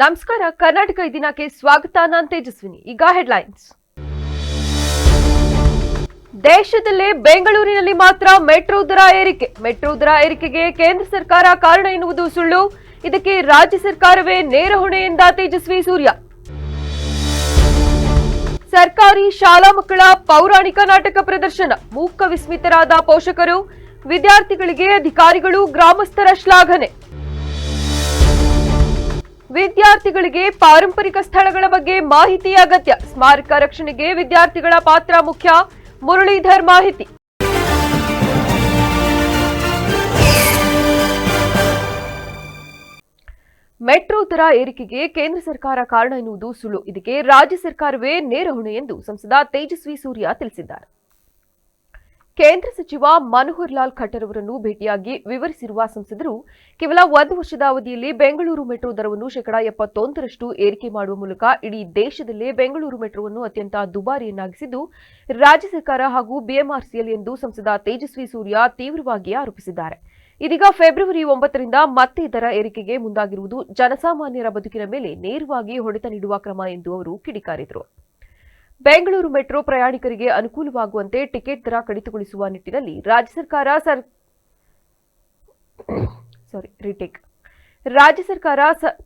ನಮಸ್ಕಾರ. ಕರ್ನಾಟಕ ಈ ದಿನಕ್ಕೆ ಸ್ವಾಗತ. ನಾನು ತೇಜಸ್ವಿನಿ. ಈಗ ಹೆಡ್ಲೈನ್ಸ್. ದೇಶದಲ್ಲೇ ಬೆಂಗಳೂರಿನಲ್ಲಿ ಮಾತ್ರ ಮೆಟ್ರೋ ದರ ಏರಿಕೆ. ಮೆಟ್ರೋ ದರ ಏರಿಕೆಗೆ ಕೇಂದ್ರ ಸರ್ಕಾರ ಕಾರಣ ಎನ್ನುವುದು ಸುಳ್ಳು. ಇದಕ್ಕೆ ರಾಜ್ಯ ಸರ್ಕಾರವೇ ನೇರ ಹೊಣೆ ಎಂದ ತೇಜಸ್ವಿ ಸೂರ್ಯ. ಸರ್ಕಾರಿ ಶಾಲಾ ಮಕ್ಕಳ ಪೌರಾಣಿಕ ನಾಟಕ ಪ್ರದರ್ಶನ. ಮೂಕ ವಿಸ್ಮಿತರಾದ ಪೋಷಕರು, ವಿದ್ಯಾರ್ಥಿಗಳಿಗೆ ಅಧಿಕಾರಿಗಳು, ಗ್ರಾಮಸ್ಥರ ಶ್ಲಾಘನೆ. ವಿದ್ಯಾರ್ಥಿಗಳಿಗೆ ಪಾರಂಪರಿಕ ಸ್ಥಳಗಳ ಬಗ್ಗೆ ಮಾಹಿತಿ ಅಗತ್ಯ. ಸ್ಮಾರಕ ರಕ್ಷಣೆಗೆ ವಿದ್ಯಾರ್ಥಿಗಳ ಪಾತ್ರ ಮುಖ್ಯ. ಮುರಳೀಧರ್ ಮಾಹಿತಿ. ಮೆಟ್ರೋ ದರ ಏರಿಕೆಗೆ ಕೇಂದ್ರ ಸರ್ಕಾರ ಕಾರಣ ಎನ್ನುವುದು ಸುಳ್ಳು. ಇದಕ್ಕೆ ರಾಜ್ಯ ಸರ್ಕಾರವೇ ನೇರ ಹೊಣೆ ಎಂದು ಸಂಸದ ತೇಜಸ್ವಿ ಸೂರ್ಯ ತಿಳಿಸಿದ್ದಾರೆ. ಕೇಂದ್ರ ಸಚಿವ ಮನೋಹರ್ ಲಾಲ್ ಖಟ್ಟರ್ ಅವರನ್ನು ಭೇಟಿಯಾಗಿ ವಿವರಿಸಿರುವ ಸಂಸದರು, ಕೇವಲ 1 ವರ್ಷದ ಅವಧಿಯಲ್ಲಿ ಬೆಂಗಳೂರು ಮೆಟ್ರೋ ದರವನ್ನು ಶೇಕಡಾ 71ರಷ್ಟು ಏರಿಕೆ ಮಾಡುವ ಮೂಲಕ ಇಡೀ ದೇಶದಲ್ಲೇ ಬೆಂಗಳೂರು ಮೆಟ್ರೋವನ್ನು ಅತ್ಯಂತ ದುಬಾರಿಯನ್ನಾಗಿಸಿದ್ದು ರಾಜ್ಯ ಸರ್ಕಾರ ಹಾಗೂ ಬಿಎಂಆರ್ಸಿಎಲ್ ಎಂದು ಸಂಸದ ತೇಜಸ್ವಿ ಸೂರ್ಯ ತೀವ್ರವಾಗಿ ಆರೋಪಿಸಿದ್ದಾರೆ. ಇದೀಗ ಫೆಬ್ರವರಿ 9ರಿಂದ ಮತ್ತೆ ದರ ಏರಿಕೆಗೆ ಮುಂದಾಗಿರುವುದು ಜನಸಾಮಾನ್ಯರ ಬದುಕಿನ ಮೇಲೆ ನೇರವಾಗಿ ಹೊಡೆತ ನೀಡುವ ಕ್ರಮ ಎಂದು ಅವರು ಕಿಡಿಕಾರಿದರು. ಬೆಂಗಳೂರು ಮೆಟ್ರೋ ಪ್ರಯಾಣಿಕರಿಗೆ ಅನುಕೂಲವಾಗುವಂತೆ ಟಿಕೆಟ್ ದರ ಕಡಿತಗೊಳಿಸುವ ನಿಟ್ಟಿನಲ್ಲಿ ರಾಜ್ಯ ಸರ್ಕಾರ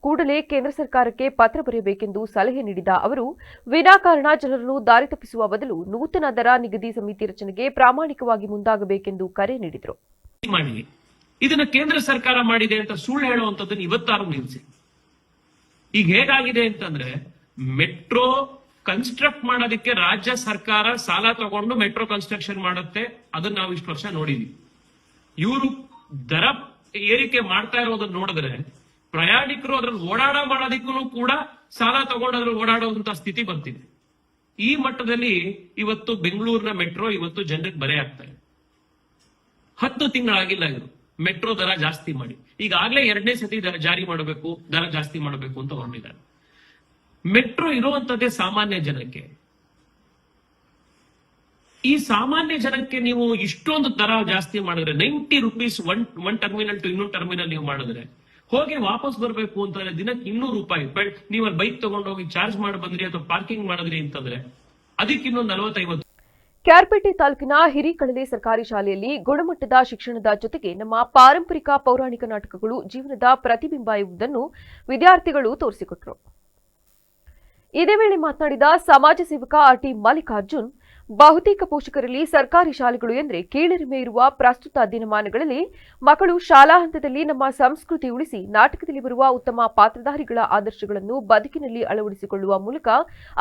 ಕೂಡಲೇ ಕೇಂದ್ರ ಸರ್ಕಾರಕ್ಕೆ ಪತ್ರ ಬರೆಯಬೇಕೆಂದು ಸಲಹೆ ನೀಡಿದ ಅವರು, ವಿನಾಕಾರಣ ಜನರನ್ನು ದಾರಿ ತಪ್ಪಿಸುವ ಬದಲು ನೂತನ ದರ ನಿಗದಿ ಸಮಿತಿ ರಚನೆಗೆ ಪ್ರಾಮಾಣಿಕವಾಗಿ ಮುಂದಾಗಬೇಕೆಂದು ಕರೆ ನೀಡಿದರು. ಇದನ್ನ ಕೇಂದ್ರ ಸರ್ಕಾರ ಮಾಡಿದೆ ಅಂತ ಸುಳ್ಳು ಹೇಳುವಂತದ್ದನ್ನು ಇವತ್ತಾರು ನಿಲ್ಲಿಸಿ. ಈಗ ಹೇಗಾಗಿದೆ ಅಂತಂದ್ರೆ, ಮೆಟ್ರೋ ಕನ್ಸ್ಟ್ರಕ್ಟ್ ಮಾಡೋದಕ್ಕೆ ರಾಜ್ಯ ಸರ್ಕಾರ ಸಾಲ ತಗೊಂಡು ಮೆಟ್ರೋ ಕನ್ಸ್ಟ್ರಕ್ಷನ್ ಮಾಡುತ್ತೆ. ಅದನ್ನ ನಾವು ಇಷ್ಟು ವರ್ಷ ನೋಡಿದೀವಿ. ಇವರು ದರ ಏರಿಕೆ ಮಾಡ್ತಾ ಇರೋದನ್ನ ನೋಡಿದ್ರೆ ಪ್ರಯಾಣಿಕರು ಅದ್ರಲ್ಲಿ ಮಾಡೋದಕ್ಕೂ ಕೂಡ ಸಾಲ ತಗೊಂಡು ಓಡಾಡುವಂತ ಸ್ಥಿತಿ ಬರ್ತಿದೆ. ಈ ಮಟ್ಟದಲ್ಲಿ ಇವತ್ತು ಬೆಂಗಳೂರಿನ ಮೆಟ್ರೋ ಇವತ್ತು ಜನರಿಗೆ ಬರೆ ಆಗ್ತಾ ಇದೆ. 10 ತಿಂಗಳಾಗಿಲ್ಲ ಇವರು ಮೆಟ್ರೋ ದರ ಜಾಸ್ತಿ ಮಾಡಿ. ಈಗಾಗಲೇ 2ನೇ ಸತಿ ದರ ಜಾರಿ ಮಾಡಬೇಕು, ದರ ಜಾಸ್ತಿ ಮಾಡಬೇಕು ಅಂತ ಹೊರಟಿದ್ದಾರೆ. ಮೆಟ್ರೋ ಇರುವಂತದ್ದೇ ಸಾಮಾನ್ಯ ಜನಕ್ಕೆ. ಈ ಸಾಮಾನ್ಯ ಜನಕ್ಕೆ ನೀವು ಇಷ್ಟೊಂದು ದರ ಜಾಸ್ತಿ ಮಾಡಿದ್ರೆ, 90 ರೂಪೀಸ್ ಒನ್ ಟರ್ಮಿನಲ್ ಟು ಇನ್ನೊಂದು ಟರ್ಮಿನಲ್ ನೀವು ಮಾಡಿದ್ರೆ ಹೋಗಿ ವಾಪಸ್ ಬರ್ಬೇಕು ಅಂತಂದ್ರೆ ದಿನಕ್ಕೆ 200 ರೂಪಾಯಿ. ನೀವು ಅಲ್ಲಿ ಬೈಕ್ ತಗೊಂಡು ಹೋಗಿ ಚಾರ್ಜ್ ಮಾಡಿ ಬಂದ್ರಿ ಅಥವಾ ಪಾರ್ಕಿಂಗ್ ಮಾಡಿದ್ರಿ ಅಂತಂದ್ರೆ ಅದಕ್ಕೆ ಇನ್ನೊಂದು 40-50. ಕ್ಯಾರ್ಪೇಟೆ ತಾಲೂಕಿನ ಹಿರಿಕಳಲೆ ಸರ್ಕಾರಿ ಶಾಲೆಯಲ್ಲಿ ಗುಣಮಟ್ಟದ ಶಿಕ್ಷಣದ ಜೊತೆಗೆ ನಮ್ಮ ಪಾರಂಪರಿಕ ಪೌರಾಣಿಕ ನಾಟಕಗಳು ಜೀವನದ ಪ್ರತಿಬಿಂಬ ಎಂಬುದನ್ನು ವಿದ್ಯಾರ್ಥಿಗಳು ತೋರಿಸಿಕೊಟ್ಟರು. ಇದೇ ವೇಳೆ ಮಾತನಾಡಿದ ಸಮಾಜ ಸೇವಕ ಆರ್ಟಿ ಮಲ್ಲಿಕಾರ್ಜುನ್, ಬಹುತೇಕ ಪೋಷಕರಲ್ಲಿ ಸರ್ಕಾರಿ ಶಾಲೆಗಳು ಎಂದರೆ ಕೀಳರಿಮೆ ಇರುವ ಪ್ರಸ್ತುತ ದಿನಮಾನಗಳಲ್ಲಿ ಮಕ್ಕಳು ಶಾಲಾ ಹಂತದಲ್ಲಿ ನಮ್ಮ ಸಂಸ್ಕೃತಿ ಉಳಿಸಿ ನಾಟಕದಲ್ಲಿ ಬರುವ ಉತ್ತಮ ಪಾತ್ರಧಾರಿಗಳ ಆದರ್ಶಗಳನ್ನು ಬದುಕಿನಲ್ಲಿ ಅಳವಡಿಸಿಕೊಳ್ಳುವ ಮೂಲಕ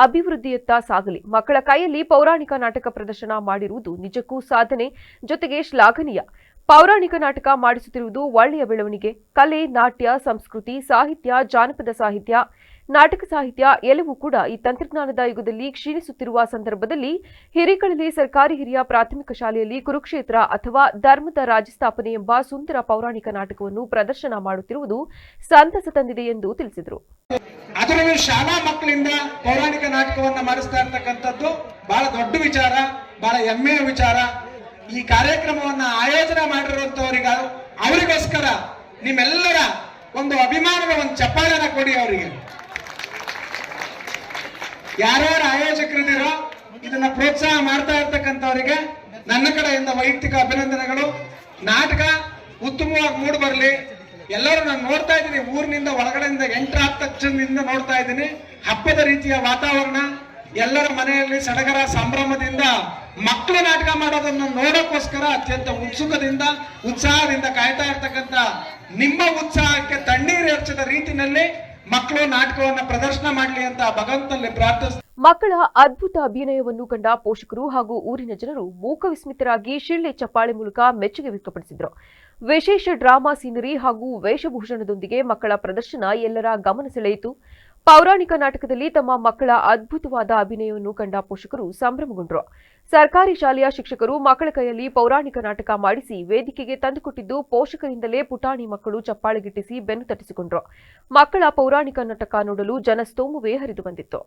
ಅಭಿವೃದ್ಧಿಯತ್ತ ಸಾಗಲಿ. ಮಕ್ಕಳ ಕೈಯಲ್ಲಿ ಪೌರಾಣಿಕ ನಾಟಕ ಪ್ರದರ್ಶನ ಮಾಡಿರುವುದು ನಿಜಕ್ಕೂ ಸಾಧನೆ, ಜೊತೆಗೆ ಶ್ಲಾಘನೀಯ. ಪೌರಾಣಿಕ ನಾಟಕ ಮಾಡಿಸುತ್ತಿರುವುದು ಒಳ್ಳೆಯ ಬೆಳವಣಿಗೆ. ಕಲೆ, ನಾಟ್ಯ, ಸಂಸ್ಕೃತಿ, ಸಾಹಿತ್ಯ, ಜಾನಪದ ಸಾಹಿತ್ಯ, ನಾಟಕ ಸಾಹಿತ್ಯ ಎಲ್ಲವೂ ಕೂಡ ಈ ತಂತ್ರಜ್ಞಾನದ ಯುಗದಲ್ಲಿ ಕ್ಷೀಣಿಸುತ್ತಿರುವ ಸಂದರ್ಭದಲ್ಲಿ ಹಿರಿಕಳಲೆ ಸರ್ಕಾರಿ ಹಿರಿಯ ಪ್ರಾಥಮಿಕ ಶಾಲೆಯಲ್ಲಿ ಕುರುಕ್ಷೇತ್ರ ಅಥವಾ ಧರ್ಮದ ರಾಜ್ಯಸ್ಥಾಪನೆ ಎಂಬ ಸುಂದರ ಪೌರಾಣಿಕ ನಾಟಕವನ್ನು ಪ್ರದರ್ಶನ ಮಾಡುತ್ತಿರುವುದು ಸಂತಸ ತಂದಿದೆ ಎಂದು ತಿಳಿಸಿದರು. ಅದರಲ್ಲೂ ಶಾಲಾ ಮಕ್ಕಳಿಂದ ಪೌರಾಣಿಕ ನಾಟಕವನ್ನ ಮಾಡಿಸ್ತಾ ಇರ್ತಕ್ಕಂಥದ್ದು ಬಹಳ ದೊಡ್ಡ ವಿಚಾರ, ಬಹಳ ಹೆಮ್ಮೆಯ ವಿಚಾರ. ಈ ಕಾರ್ಯಕ್ರಮವನ್ನ ಆಯೋಜನೆ ಮಾಡಿರುವಂತವರಿಗೆ ಅವರಿಗೋಸ್ಕರ ನಿಮ್ಮೆಲ್ಲರ ಒಂದು ಅಭಿಮಾನದ ಒಂದು ಚಪ್ಪಾಳೆನ ಕೊಡಿ. ಅವರಿಗೆ ಯಾರ್ಯಾರು ಆಯೋಜಕರಿದ್ದೀರೋ ಇದನ್ನ ಪ್ರೋತ್ಸಾಹ ಮಾಡ್ತಾ ಇರ್ತಕ್ಕಂಥವರಿಗೆ ನನ್ನ ಕಡೆಯಿಂದ ವೈಯಕ್ತಿಕ ಅಭಿನಂದನೆಗಳು. ನಾಟಕ ಉತ್ತಮವಾಗಿ ಮೂಡಿ ಬರಲಿ. ಎಲ್ಲರೂ ನಾನು ನೋಡ್ತಾ ಇದ್ದೀನಿ, ಊರಿನಿಂದ ಒಳಗಡೆಯಿಂದ ಎಂಟರ್ ಆದ ತಕ್ಷಣದಿಂದ ನೋಡ್ತಾ ಇದ್ದೀನಿ ಹಬ್ಬದ ರೀತಿಯ ವಾತಾವರಣ. ಎಲ್ಲರ ಮನೆಯಲ್ಲಿ ಸಡಗರ ಸಂಭ್ರಮದಿಂದ ಮಕ್ಕಳು ನಾಟಕ ಮಾಡೋದನ್ನ ನೋಡೋಕ್ಕೋಸ್ಕರ ಅತ್ಯಂತ ಉತ್ಸುಕದಿಂದ ಉತ್ಸಾಹದಿಂದ ಕಾಯ್ತಾ ಇರ್ತಕ್ಕಂಥ ನಿಮ್ಮ ಉತ್ಸಾಹಕ್ಕೆ ತಣ್ಣೀರು ಎರಚದ ರೀತಿಯಲ್ಲಿ ಮಕ್ಕಳು ನಾಟಕವನ್ನು ಪ್ರದರ್ಶನ ಮಾಡಲಿ ಅಂತ ಭಗವಂತನಲ್ಲಿ ಪ್ರಾರ್ಥಿಸ್ತಾರೆ. ಮಕ್ಕಳ ಅದ್ಭುತ ಅಭಿನಯವನ್ನು ಕಂಡ ಪೋಷಕರು ಹಾಗೂ ಊರಿನ ಜನರು ಮೂಕ ವಿಸ್ಮಿತರಾಗಿ ಶಿಳ್ಳೆ ಚಪ್ಪಾಳೆ ಮೂಲಕ ಮೆಚ್ಚುಗೆ ವ್ಯಕ್ತಪಡಿಸಿದರು. ವಿಶೇಷ ಡ್ರಾಮಾ ಸೀನರಿ ಹಾಗೂ ವೇಷಭೂಷಣದೊಂದಿಗೆ ಮಕ್ಕಳ ಪ್ರದರ್ಶನ ಎಲ್ಲರ ಗಮನ ಸೆಳೆಯಿತು. ಪೌರಾಣಿಕ ನಾಟಕದಲ್ಲಿ ತಮ್ಮ ಮಕ್ಕಳ ಅದ್ಭುತವಾದ ಅಭಿನಯವನ್ನು ಕಂಡ ಪೋಷಕರು ಸಂಭ್ರಮಗೊಂಡರು. ಸರ್ಕಾರಿ ಶಾಲೆಯ ಶಿಕ್ಷಕರು ಮಕ್ಕಳ ಕೈಯಲ್ಲಿ ಪೌರಾಣಿಕ ನಾಟಕ ಮಾಡಿಸಿ ವೇದಿಕೆಗೆ ತಂದುಕೊಟ್ಟಿದ್ದು ಪೋಷಕರಿಂದಲೇ ಪುಟಾಣಿ ಮಕ್ಕಳು ಚಪ್ಪಾಳೆಗಿಟ್ಟಿಸಿ ಬೆನ್ನು ತಟ್ಟಿಸಿಕೊಂಡರು. ಮಕ್ಕಳ ಪೌರಾಣಿಕ ನಾಟಕ ನೋಡಲು ಜನಸ್ತೋಮವೇ ಹರಿದು ಬಂದಿತ್ತು.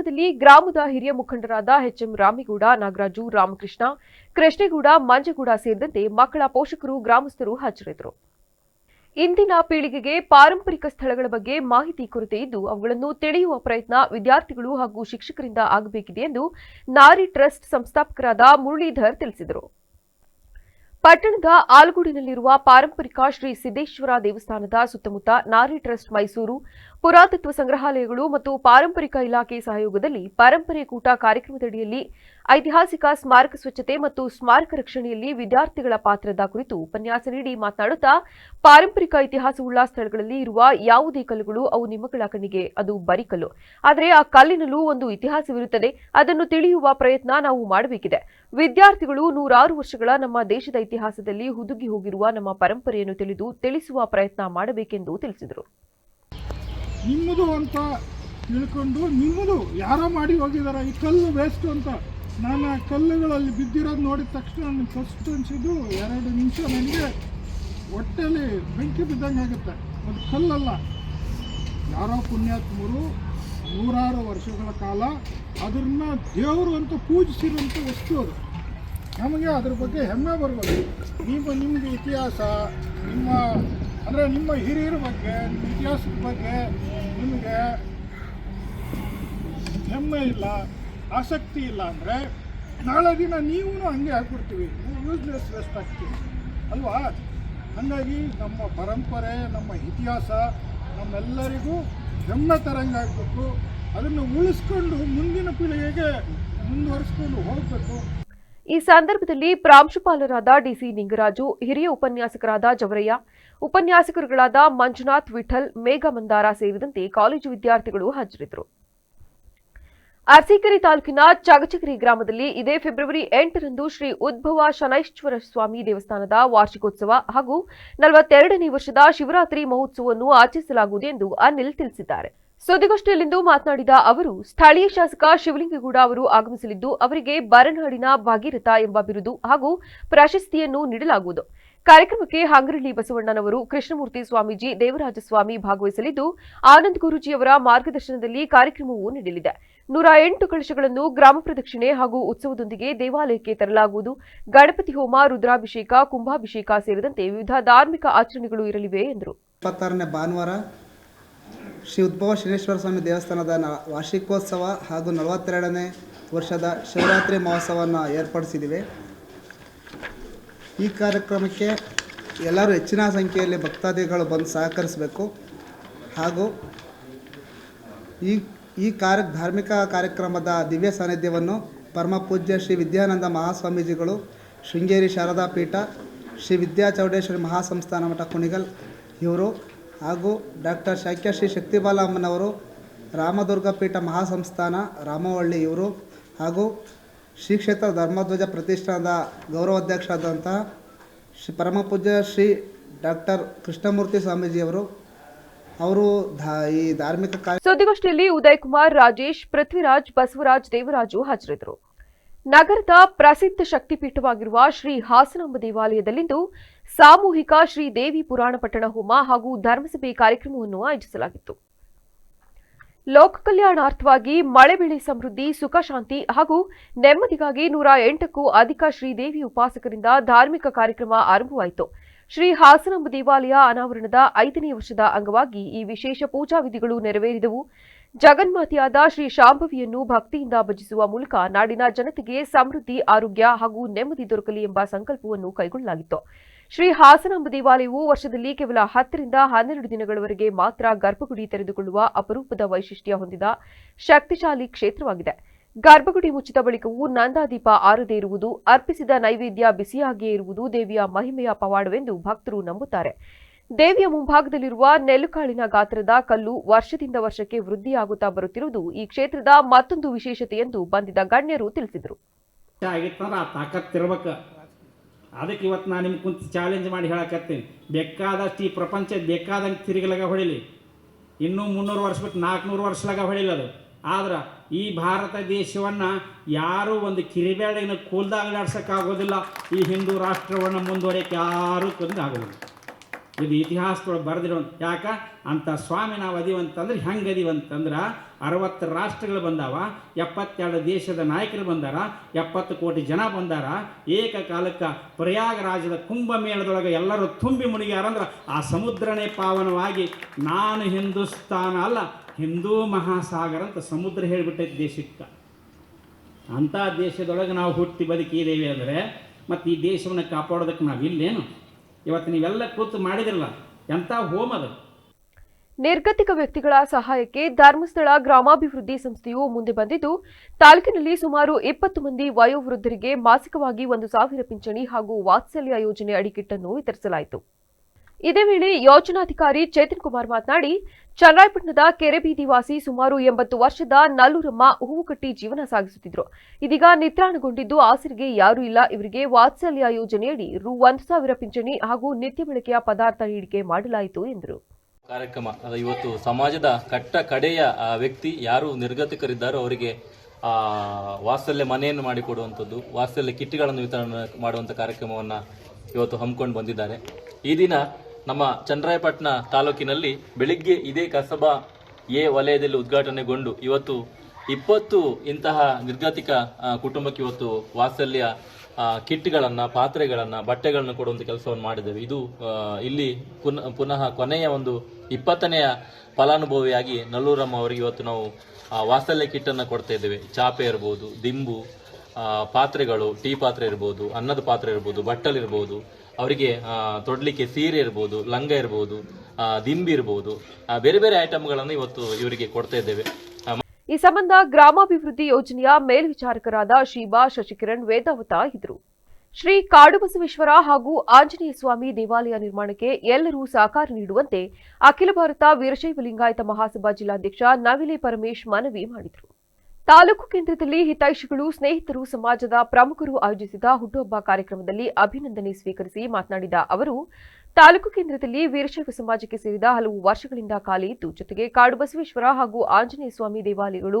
ಕಾರ್ಯಕ್ರಮದಲ್ಲಿ ಗ್ರಾಮದ ಹಿರಿಯ ಮುಖಂಡರಾದ ಎಚ್ಎಂ ರಾಮೇಗೌಡ, ನಾಗರಾಜು, ರಾಮಕೃಷ್ಣ, ಕೃಷ್ಣೇಗೌಡ, ಮಂಜೇಗೌಡ ಸೇರಿದಂತೆ ಮಕ್ಕಳ ಪೋಷಕರು, ಗ್ರಾಮಸ್ಥರು ಹಾಜರಿದ್ದರು. ಇಂದಿನ ಪೀಳಿಗೆಗೆ ಪಾರಂಪರಿಕ ಸ್ಥಳಗಳ ಬಗ್ಗೆ ಮಾಹಿತಿ ಕೊರತೆ ಇದ್ದು ಅವುಗಳನ್ನು ತಿಳಿಯುವ ಪ್ರಯತ್ನ ವಿದ್ಯಾರ್ಥಿಗಳು ಹಾಗೂ ಶಿಕ್ಷಕರಿಂದ ಆಗಬೇಕಿದೆ ಎಂದು ನಾರಿ ಟ್ರಸ್ಟ್ ಸಂಸ್ಥಾಪಕರಾದ ಮುರಳೀಧರ್ ತಿಳಿಸಿದರು. ಪಟ್ಟಣದ ಆಲಗೂಡಿನಲ್ಲಿರುವ ಪಾರಂಪರಿಕ ಶ್ರೀ ಸಿದ್ದೇಶ್ವರ ದೇವಸ್ಥಾನದ ಸುತ್ತಮುತ್ತ ನಾರಿ ಟ್ರಸ್ಟ್ ಮೈಸೂರು, ಪುರಾತತ್ವ ಸಂಗ್ರಹಾಲಯಗಳು ಮತ್ತು ಪಾರಂಪರಿಕ ಇಲಾಖೆ ಸಹಯೋಗದಲ್ಲಿ ಪರಂಪರೆ ಕೂಟ ಕಾರ್ಯಕ್ರಮದಡಿಯಲ್ಲಿ ಐತಿಹಾಸಿಕ ಸ್ಮಾರಕ ಸ್ವಚ್ಛತೆ ಮತ್ತು ಸ್ಮಾರಕ ರಕ್ಷಣೆಯಲ್ಲಿ ವಿದ್ಯಾರ್ಥಿಗಳ ಪಾತ್ರದ ಕುರಿತು ಉಪನ್ಯಾಸ ನೀಡಿ ಮಾತನಾಡುತ್ತಾ, ಪಾರಂಪರಿಕ ಇತಿಹಾಸವುಳ್ಳ ಸ್ಥಳಗಳಲ್ಲಿ ಇರುವ ಯಾವುದೇ ಕಲ್ಲುಗಳು ಅವು ನಿಮ್ಮಗಳ ಕಣ್ಣಿಗೆ ಅದು ಬರಿಕಲ್ಲು, ಆದರೆ ಆ ಕಲ್ಲಿನಲ್ಲೂ ಒಂದು ಇತಿಹಾಸವಿರುತ್ತದೆ. ಅದನ್ನು ತಿಳಿಯುವ ಪ್ರಯತ್ನ ನಾವು ಮಾಡಬೇಕಿದೆ. ವಿದ್ಯಾರ್ಥಿಗಳು ನೂರಾರು ವರ್ಷಗಳ ನಮ್ಮ ದೇಶದ ಇತಿಹಾಸದಲ್ಲಿ ಹುದುಗಿ ಹೋಗಿರುವ ನಮ್ಮ ಪರಂಪರೆಯನ್ನು ತಿಳಿಸುವ ಪ್ರಯತ್ನ ಮಾಡಬೇಕೆಂದು ತಿಳಿಸಿದರು. ನಿಮ್ಮದು ಅಂತ ತಿಳ್ಕೊಂಡು ನಿಮ್ಮದು ಯಾರೋ ಮಾಡಿ ಹೋಗಿದ್ದಾರೆ, ಈ ಕಲ್ಲು ವೇಸ್ಟ್ ಅಂತ. ನಾನು ಆ ಕಲ್ಲುಗಳಲ್ಲಿ ಬಿದ್ದಿರೋದು ನೋಡಿದ ತಕ್ಷಣ ನನಗೆ ಫಸ್ಟ್ ಅನಿಸಿದ್ದು 2 ನಿಮಿಷ ನನಗೆ ಹೊಟ್ಟೆಯಲ್ಲಿ ಬೆಂಕಿ ಬಿದ್ದಂಗೆ ಆಗುತ್ತೆ. ಅದು ಕಲ್ಲಲ್ಲ, ಯಾರೋ ಪುಣ್ಯಾತ್ಮರು ನೂರಾರು ವರ್ಷಗಳ ಕಾಲ ಅದನ್ನು ದೇವರು ಅಂತ ಪೂಜಿಸಿರುವಂಥ ವಸ್ತು ಅದು. ನಮಗೆ ಅದ್ರ ಬಗ್ಗೆ ಹೆಮ್ಮೆ ಬರ್ಬೋದು. ನಿಮಗೆ ಇತಿಹಾಸ ನಿಮ್ಮ ಹಿರಿಯರ ಬಗ್ಗೆ, ನಿಮ್ಮ ಇತಿಹಾಸದ ಬಗ್ಗೆ ನಿಮಗೆ ಹೆಮ್ಮೆ ಇಲ್ಲ, ಆಸಕ್ತಿ ಇಲ್ಲ ಅಂದರೆ ನಾಳೆ ದಿನ ನೀವು ಹಂಗೆ ಆಗ್ಬಿಡ್ತೀವಿ, ಯೂಸ್ಲೆಸ್ ವೇಸ್ಟ್ ಆಗ್ತೀವಿ ಅಲ್ವಾ. ಹಾಗಾಗಿ ನಮ್ಮ ಪರಂಪರೆ, ನಮ್ಮ ಇತಿಹಾಸ ನಮ್ಮೆಲ್ಲರಿಗೂ ಹೆಮ್ಮೆ ತರಂಗಾಗಬೇಕು. ಅದನ್ನು ಉಳಿಸ್ಕೊಂಡು ಮುಂದಿನ ಪೀಳಿಗೆಗೆ ಮುಂದುವರಿಸ್ಕೊಂಡು ಹೋಗಬೇಕು. ಈ ಸಂದರ್ಭದಲ್ಲಿ ಪ್ರಾಂಶುಪಾಲರಾದ ಡಿಸಿ ನಿಂಗರಾಜು, ಹಿರಿಯ ಉಪನ್ಯಾಸಕರಾದ ಜವರಯ್ಯ, ಉಪನ್ಯಾಸಕರುಗಳಾದ ಮಂಜುನಾಥ್, ವಿಠಲ್, ಮೇಘ ಮಂದಾರ ಸೇರಿದಂತೆ ಕಾಲೇಜು ವಿದ್ಯಾರ್ಥಿಗಳು ಹಾಜರಿದ್ದರು. ಅರಸೀಕೆರೆ ತಾಲೂಕಿನ ಚಗಚಗಿರಿ ಗ್ರಾಮದಲ್ಲಿ ಇದೇ ಫೆಬ್ರವರಿ 8ರಂದು ಶ್ರೀ ಉದ್ಭವ ಶನೈಶ್ವರ ಸ್ವಾಮಿ ದೇವಸ್ಥಾನದ ವಾರ್ಷಿಕೋತ್ಸವ ಹಾಗೂ 42ನೇ ವರ್ಷದ ಶಿವರಾತ್ರಿ ಮಹೋತ್ಸವವನ್ನು ಆಚರಿಸಲಾಗುವುದು ಎಂದು ಅನಿಲ್ ತಿಳಿಸಿದ್ದಾರೆ. ಸುದ್ದಿಗೋಷ್ಠಿಯಲ್ಲಿಂದು ಮಾತನಾಡಿದ ಅವರು, ಸ್ಥಳೀಯ ಶಾಸಕ ಶಿವಲಿಂಗೇಗೌಡ ಅವರು ಆಗಮಿಸಲಿದ್ದು ಅವರಿಗೆ ಬರನಾಡಿನ ಭಾಗೀರಥ ಎಂಬ ಬಿರುದು ಹಾಗೂ ಪ್ರಶಸ್ತಿಯನ್ನು ನೀಡಲಾಗುವುದು. ಕಾರ್ಯಕ್ರಮಕ್ಕೆ ಹಂಗರಳ್ಳಿ ಬಸವಣ್ಣನವರು, ಕೃಷ್ಣಮೂರ್ತಿ ಸ್ವಾಮೀಜಿ, ದೇವರಾಜಸ್ವಾಮಿ ಭಾಗವಹಿಸಲಿದ್ದು ಆನಂದ್ ಗುರೂಜಿಯವರ ಮಾರ್ಗದರ್ಶನದಲ್ಲಿ ಕಾರ್ಯಕ್ರಮವು ನಡೆಯಲಿದೆ. 108 ಕಳಶಗಳನ್ನು ಗ್ರಾಮ ಪ್ರದಕ್ಷಿಣೆ ಹಾಗೂ ಉತ್ಸವದೊಂದಿಗೆ ದೇವಾಲಯಕ್ಕೆ ತರಲಾಗುವುದು. ಗಣಪತಿ ಹೋಮ, ರುದ್ರಾಭಿಷೇಕ, ಕುಂಭಾಭಿಷೇಕ ಸೇರಿದಂತೆ ವಿವಿಧ ಧಾರ್ಮಿಕ ಆಚರಣೆಗಳು ಇರಲಿವೆ ಎಂದರು. 26ನೇ ಭಾನುವಾರ ಶ್ರೀ ಉದ್ಭವ ಶನೇಶ್ವರ ಸ್ವಾಮಿ ದೇವಸ್ಥಾನದ ವಾರ್ಷಿಕೋತ್ಸವ ಹಾಗೂ 42ನೇ ವರ್ಷದ ಶಿವರಾತ್ರಿ ಮಹೋತ್ಸವವನ್ನು ಏರ್ಪಡಿಸಿದ್ದೀವಿ. ಈ ಕಾರ್ಯಕ್ರಮಕ್ಕೆ ಎಲ್ಲರೂ ಹೆಚ್ಚಿನ ಸಂಖ್ಯೆಯಲ್ಲಿ ಭಕ್ತಾದಿಗಳು ಬಂದು ಸಹಕರಿಸಬೇಕು. ಹಾಗೂ ಈ ಧಾರ್ಮಿಕ ಕಾರ್ಯಕ್ರಮದ ದಿವ್ಯ ಸಾನ್ನಿಧ್ಯವನ್ನು ಪರಮ ಪೂಜ್ಯ ಶ್ರೀ ವಿದ್ಯಾನಂದ ಮಹಾಸ್ವಾಮೀಜಿಗಳು, ಶೃಂಗೇರಿ ಶಾರದಾ ಪೀಠ, ಶ್ರೀ ವಿದ್ಯಾಚೌಡೇಶ್ವರಿ ಮಹಾಸಂಸ್ಥಾನ ಮಠ ಕುಣಿಗಲ್ ಇವರು ಹಾಗೂ ಡಾಕ್ಟರ್ ಶಾಕ್ಯಶ್ರೀ ಶಕ್ತಿಬಾಲ ಅಮ್ಮನವರು, ರಾಮದುರ್ಗ ಪೀಠ ಮಹಾಸಂಸ್ಥಾನ ರಾಮವಳ್ಳಿ ಇವರು ಹಾಗೂ ಶ್ರೀ ಕ್ಷೇತ್ರ ಧರ್ಮಧ್ವಜ ಪ್ರತಿಷ್ಠಾನದ ಗೌರವಾಧ್ಯಕ್ಷರಾದಂತಹ ಶ್ರೀ ಪರಮಪೂಜ್ಯ ಶ್ರೀ ಡಾಕ್ಟರ್ ಕೃಷ್ಣಮೂರ್ತಿ ಸ್ವಾಮೀಜಿಯವರು ಈ ಧಾರ್ಮಿಕ ಸುದ್ದಿಗೋಷ್ಠಿಯಲ್ಲಿ ಉದಯ್ ಕುಮಾರ್, ರಾಜೇಶ್, ಪೃಥ್ವಿರಾಜ್, ಬಸವರಾಜ್, ದೇವರಾಜು ಹಾಜರಿದ್ದರು. ನಗರದ ಪ್ರಸಿದ್ಧ ಶಕ್ತಿಪೀಠವಾಗಿರುವ ಶ್ರೀ ಹಾಸನಾಂಬ ದೇವಾಲಯದಲ್ಲಿಂದು ಸಾಮೂಹಿಕ ಶ್ರೀ ದೇವಿ ಪುರಾಣ ಪಠಣ ಹೋಮ ಹಾಗೂ ಧರ್ಮಸಭೆ ಕಾರ್ಯಕ್ರಮವನ್ನು ಆಯೋಜಿಸಲಾಗಿತ್ತು. ಲೋಕ ಕಲ್ಯಾಣಾರ್ಥವಾಗಿ ಮಳೆ ಬೆಳೆ ಸಮೃದ್ಧಿ, ಸುಖ ಶಾಂತಿ ಹಾಗೂ ನೆಮ್ಮದಿಗಾಗಿ 108ಕ್ಕೂ ಅಧಿಕ ಶ್ರೀದೇವಿ ಉಪಾಸಕರಿಂದ ಧಾರ್ಮಿಕ ಕಾರ್ಯಕ್ರಮ ಆರಂಭವಾಯಿತು. ಶ್ರೀ ಹಾಸನಾಂಬ ದೇವಾಲಯ ಅನಾವರಣದ 5ನೇ ವರ್ಷದ ಅಂಗವಾಗಿ ಈ ವಿಶೇಷ ಪೂಜಾ ವಿಧಿಗಳು ನೆರವೇರಿದವು. ಜಗನ್ಮಾತೆಯಾದ ಶ್ರೀ ಶಾಂಭವಿಯನ್ನು ಭಕ್ತಿಯಿಂದ ಭಜಿಸುವ ಮೂಲಕ ನಾಡಿನ ಜನತೆಗೆ ಸಮೃದ್ಧಿ, ಆರೋಗ್ಯ ಹಾಗೂ ನೆಮ್ಮದಿ ದೊರಕಲಿ ಎಂಬ ಸಂಕಲ್ಪವನ್ನು ಕೈಗೊಳ್ಳಲಾಗಿತ್ತು. ಶ್ರೀ ಹಾಸನಾಂಬ ದೇವಾಲಯವು ವರ್ಷದಲ್ಲಿ ಕೇವಲ 10 ರಿಂದ 12 ದಿನಗಳವರೆಗೆ ಮಾತ್ರ ಗರ್ಭಗುಡಿ ತೆರೆದುಕೊಳ್ಳುವ ಅಪರೂಪದ ವೈಶಿಷ್ಟ್ಯ ಹೊಂದಿದ ಶಕ್ತಿಶಾಲಿ ಕ್ಷೇತ್ರವಾಗಿದೆ. ಗರ್ಭಗುಡಿ ಮುಚ್ಚಿದ ಬಳಿಕವೂ ನಂದಾದೀಪ ಆರದೇ ಇರುವುದು, ಅರ್ಪಿಸಿದ ನೈವೇದ್ಯ ಬಿಸಿಯಾಗಿಯೇ ಇರುವುದು ದೇವಿಯ ಮಹಿಮೆಯ ಪವಾಡವೆಂದು ಭಕ್ತರು ನಂಬುತ್ತಾರೆ. ದೇವಿಯ ಮುಂಭಾಗದಲ್ಲಿರುವ ನೆಲ್ಲುಕಾಳಿನ ಗಾತ್ರದ ಕಲ್ಲು ವರ್ಷದಿಂದ ವರ್ಷಕ್ಕೆ ವೃದ್ಧಿಯಾಗುತ್ತಾ ಬರುತ್ತಿರುವುದು ಈ ಕ್ಷೇತ್ರದ ಮತ್ತೊಂದು ವಿಶೇಷತೆ ಎಂದು ಬಂದಿದ್ದ ಗಣ್ಯರು ತಿಳಿಸಿದರು. ಅದಕ್ಕೆ ಇವತ್ತು ನಾನು ನಿಮ್ಗೆ ಕುಂತು ಚಾಲೆಂಜ್ ಮಾಡಿ ಹೇಳಕತ್ತೀನಿ, ಬೇಕಾದಷ್ಟು ಈ ಪ್ರಪಂಚ ಬೇಕಾದಂಗೆ ತಿರುಗಲಾಗ ಹೊಡಿಲಿ, ಇನ್ನೂ 300 ವರ್ಷ ಬಿಟ್ಟು 400 ವರ್ಷಲಾಗ ಹೊಡಿಲದು. ಆದ್ರೆ ಈ ಭಾರತ ದೇಶವನ್ನು ಯಾರೂ ಒಂದು ಕಿರಿಬೇಳಿನ ಕೂಲ್ದಾಗಲಾಡ್ಸೋಕ್ಕಾಗೋದಿಲ್ಲ. ಈ ಹಿಂದೂ ರಾಷ್ಟ್ರವನ್ನು ಮುಂದುವರಿಯೋಕ್ಕೆ ಯಾರೂ ಆಗೋದಿಲ್ಲ. ಇದು ಇತಿಹಾಸದೊಳಗೆ ಬರೆದಿರುವಂಥ. ಯಾಕೆ ಅಂಥ ಸ್ವಾಮಿ ನಾವು ಅದೀವಂತಂದ್ರೆ ಹೆಂಗೆ ಅದೀವಂತಂದ್ರೆ 60 ರಾಷ್ಟ್ರಗಳು ಬಂದಾವ, 72 ದೇಶದ ನಾಯಕರು ಬಂದಾರ, 70 ಕೋಟಿ ಜನ ಬಂದಾರ. ಏಕಕಾಲಕ್ಕೆ ಪ್ರಯಾಗರಾಜದ ಕುಂಭಮೇಳದೊಳಗೆ ಎಲ್ಲರೂ ತುಂಬಿ ಮುಳುಗ್ಯಾರಂದ್ರೆ ಆ ಸಮುದ್ರನೇ ಪಾವನವಾಗಿ ನಾನು ಹಿಂದೂಸ್ತಾನ ಅಲ್ಲ ಹಿಂದೂ ಮಹಾಸಾಗರ ಅಂತ ಸಮುದ್ರ ಹೇಳಿಬಿಟ್ಟೈತೆ ದೇಶಕ್ಕೆ. ಅಂಥ ದೇಶದೊಳಗೆ ನಾವು ಹುಟ್ಟಿ ಬದುಕಿದ್ದೇವೆ ಅಂದರೆ ಮತ್ತು ಈ ದೇಶವನ್ನು ಕಾಪಾಡೋದಕ್ಕೆ ನಾವು ಇಲ್ಲೇನು? ಇವತ್ತು ನೀವೆಲ್ಲ ಕೂತು ಮಾಡಿದ್ರಲ್ಲ, ಎಂಥ ಹೋಮ ಅದು. ನಿರ್ಗತಿಕ ವ್ಯಕ್ತಿಗಳ ಸಹಾಯಕ್ಕೆ ಧರ್ಮಸ್ಥಳ ಗ್ರಾಮಾಭಿವೃದ್ಧಿ ಸಂಸ್ಥೆಯು ಮುಂದೆ ಬಂದಿದ್ದು, ತಾಲೂಕಿನಲ್ಲಿ ಸುಮಾರು 20 ಮಂದಿ ವಯೋವೃದ್ಧರಿಗೆ ಮಾಸಿಕವಾಗಿ 1,000 ಪಿಂಚಣಿ ಹಾಗೂ ವಾತ್ಸಲ್ಯ ಯೋಜನೆ ಅಡಿಕಿಟ್ಟನ್ನು ವಿತರಿಸಲಾಯಿತು. ಇದೇ ವೇಳೆ ಯೋಜನಾಧಿಕಾರಿ ಚೇತನ್ ಕುಮಾರ್ ಮಾತನಾಡಿ, ಚನ್ನರಾಯಪಟ್ಟಣದ ಕೆರೆಬೀದಿ ವಾಸಿ ಸುಮಾರು 80 ವರ್ಷದ ನಲ್ಲೂರಮ್ಮ ಹೂವು ಕಟ್ಟಿ ಜೀವನ ಸಾಗಿಸುತ್ತಿದ್ದರು. ಇದೀಗ ನಿತ್ರಾಣಗೊಂಡಿದ್ದು ಆಸರಿಗೆ ಯಾರೂ ಇಲ್ಲ. ಇವರಿಗೆ ವಾತ್ಸಲ್ಯ ಯೋಜನೆಯಡಿ ರು 1,000 ಪಿಂಚಣಿ ಹಾಗೂ ನಿತ್ಯ ಬಳಕೆಯ ಪದಾರ್ಥ ನೀಡಿಕೆ ಮಾಡಲಾಯಿತು ಎಂದರು. ಕಾರ್ಯಕ್ರಮ ಇವತ್ತು ಸಮಾಜದ ಕಡೆಯ ವ್ಯಕ್ತಿ ಯಾರು ನಿರ್ಗತಿಕರಿದ್ದಾರೋ ಅವರಿಗೆ ವಾತ್ಸಲ್ಯ ಮನೆಯನ್ನು ಮಾಡಿಕೊಡುವಂಥದ್ದು, ವಾತ್ಸಲ್ಯ ಕಿಟ್ಗಳನ್ನು ವಿತರಣೆ ಮಾಡುವಂಥ ಕಾರ್ಯಕ್ರಮವನ್ನು ಇವತ್ತು ಹಮ್ಮಿಕೊಂಡು ಬಂದಿದ್ದಾರೆ. ಈ ದಿನ ನಮ್ಮ ಚನ್ನರಾಯಪಟ್ಟಣ ತಾಲೂಕಿನಲ್ಲಿ ಬೆಳಿಗ್ಗೆ ಇದೇ ಕಸಬಾ ಎ ವಲಯದಲ್ಲಿ ಉದ್ಘಾಟನೆಗೊಂಡು ಇವತ್ತು 20 ಇಂತಹ ನಿರ್ಗತಿಕ ಕುಟುಂಬಕ್ಕೆ ಇವತ್ತು ವಾತ್ಸಲ್ಯ ಕಿಟ್ಗಳನ್ನು, ಪಾತ್ರೆಗಳನ್ನು, ಬಟ್ಟೆಗಳನ್ನು ಕೊಡುವಂಥ ಕೆಲಸವನ್ನು ಮಾಡಿದ್ದೇವೆ. ಇದು ಇಲ್ಲಿ ಪುನಃ ಕೊನೆಯ ಒಂದು 20ನೆಯ ಫಲಾನುಭವಿಯಾಗಿ ನಲ್ಲೂರಮ್ಮ ಅವರಿಗೆ ಇವತ್ತು ನಾವು ವಾತ್ಸಲ್ಯ ಕಿಟ್ಟನ್ನು ಕೊಡ್ತಾ ಇದ್ದೇವೆ. ಚಾಪೆ ಇರ್ಬೋದು, ದಿಂಬು, ಪಾತ್ರೆಗಳು, ಟೀ ಪಾತ್ರೆ ಇರ್ಬೋದು, ಅನ್ನದ ಪಾತ್ರೆ ಇರ್ಬೋದು, ಬಟ್ಟಲಿರ್ಬೋದು, ಅವರಿಗೆ ತೊಡಲಿಕ್ಕೆ ಸೀರೆ ಇರ್ಬೋದು, ಲಂಗ ಇರ್ಬೋದು, ದಿಂಬಿ ಇರ್ಬೋದು, ಬೇರೆ ಬೇರೆ ಐಟಮ್ಗಳನ್ನು ಇವತ್ತು ಇವರಿಗೆ ಕೊಡ್ತಾ ಇದ್ದೇವೆ. ಈ ಸಂಬಂಧ ಗ್ರಾಮಾಭಿವೃದ್ಧಿ ಯೋಜನೆಯ ಮೇಲ್ವಿಚಾರಕರಾದ ಶ್ರೀಬಾ ಶಶಿಕಿರಣ್ ವೇದಾವತ ಇದ್ದರು. ಶ್ರೀ ಕಾಡುಬಸವೇಶ್ವರ ಹಾಗೂ ಆಂಜನೇಯ ಸ್ವಾಮಿ ದೇವಾಲಯ ನಿರ್ಮಾಣಕ್ಕೆ ಎಲ್ಲರೂ ಸಹಕಾರ ನೀಡುವಂತೆ ಅಖಿಲ ಭಾರತ ವೀರಶೈವ ಲಿಂಗಾಯತ ಮಹಾಸಭಾ ಜಿಲ್ಲಾಧ್ಯಕ್ಷ ನವಿಲೆ ಪರಮೇಶ್ ಮನವಿ ಮಾಡಿದರು. ತಾಲೂಕು ಕೇಂದ್ರದಲ್ಲಿ ಹಿತೈಷಿಗಳು, ಸ್ನೇಹಿತರು, ಸಮಾಜದ ಪ್ರಮುಖರು ಆಯೋಜಿಸಿದ ಹುಟ್ಟುಹಬ್ಬ ಕಾರ್ಯಕ್ರಮದಲ್ಲಿ ಅಭಿನಂದನೆ ಸ್ವೀಕರಿಸಿ ಮಾತನಾಡಿದ ಅವರು, ತಾಲೂಕು ಕೇಂದ್ರದಲ್ಲಿ ವೀರಶೈವ ಸಮಾಜಕ್ಕೆ ಸೇರಿದ ಹಲವು ವರ್ಷಗಳಿಂದ ಖಾಲಿ ಇದ್ದು, ಜೊತೆಗೆ ಕಾಡುಬಸವೇಶ್ವರ ಹಾಗೂ ಆಂಜನೇಯ ಸ್ವಾಮಿ ದೇವಾಲಯಗಳು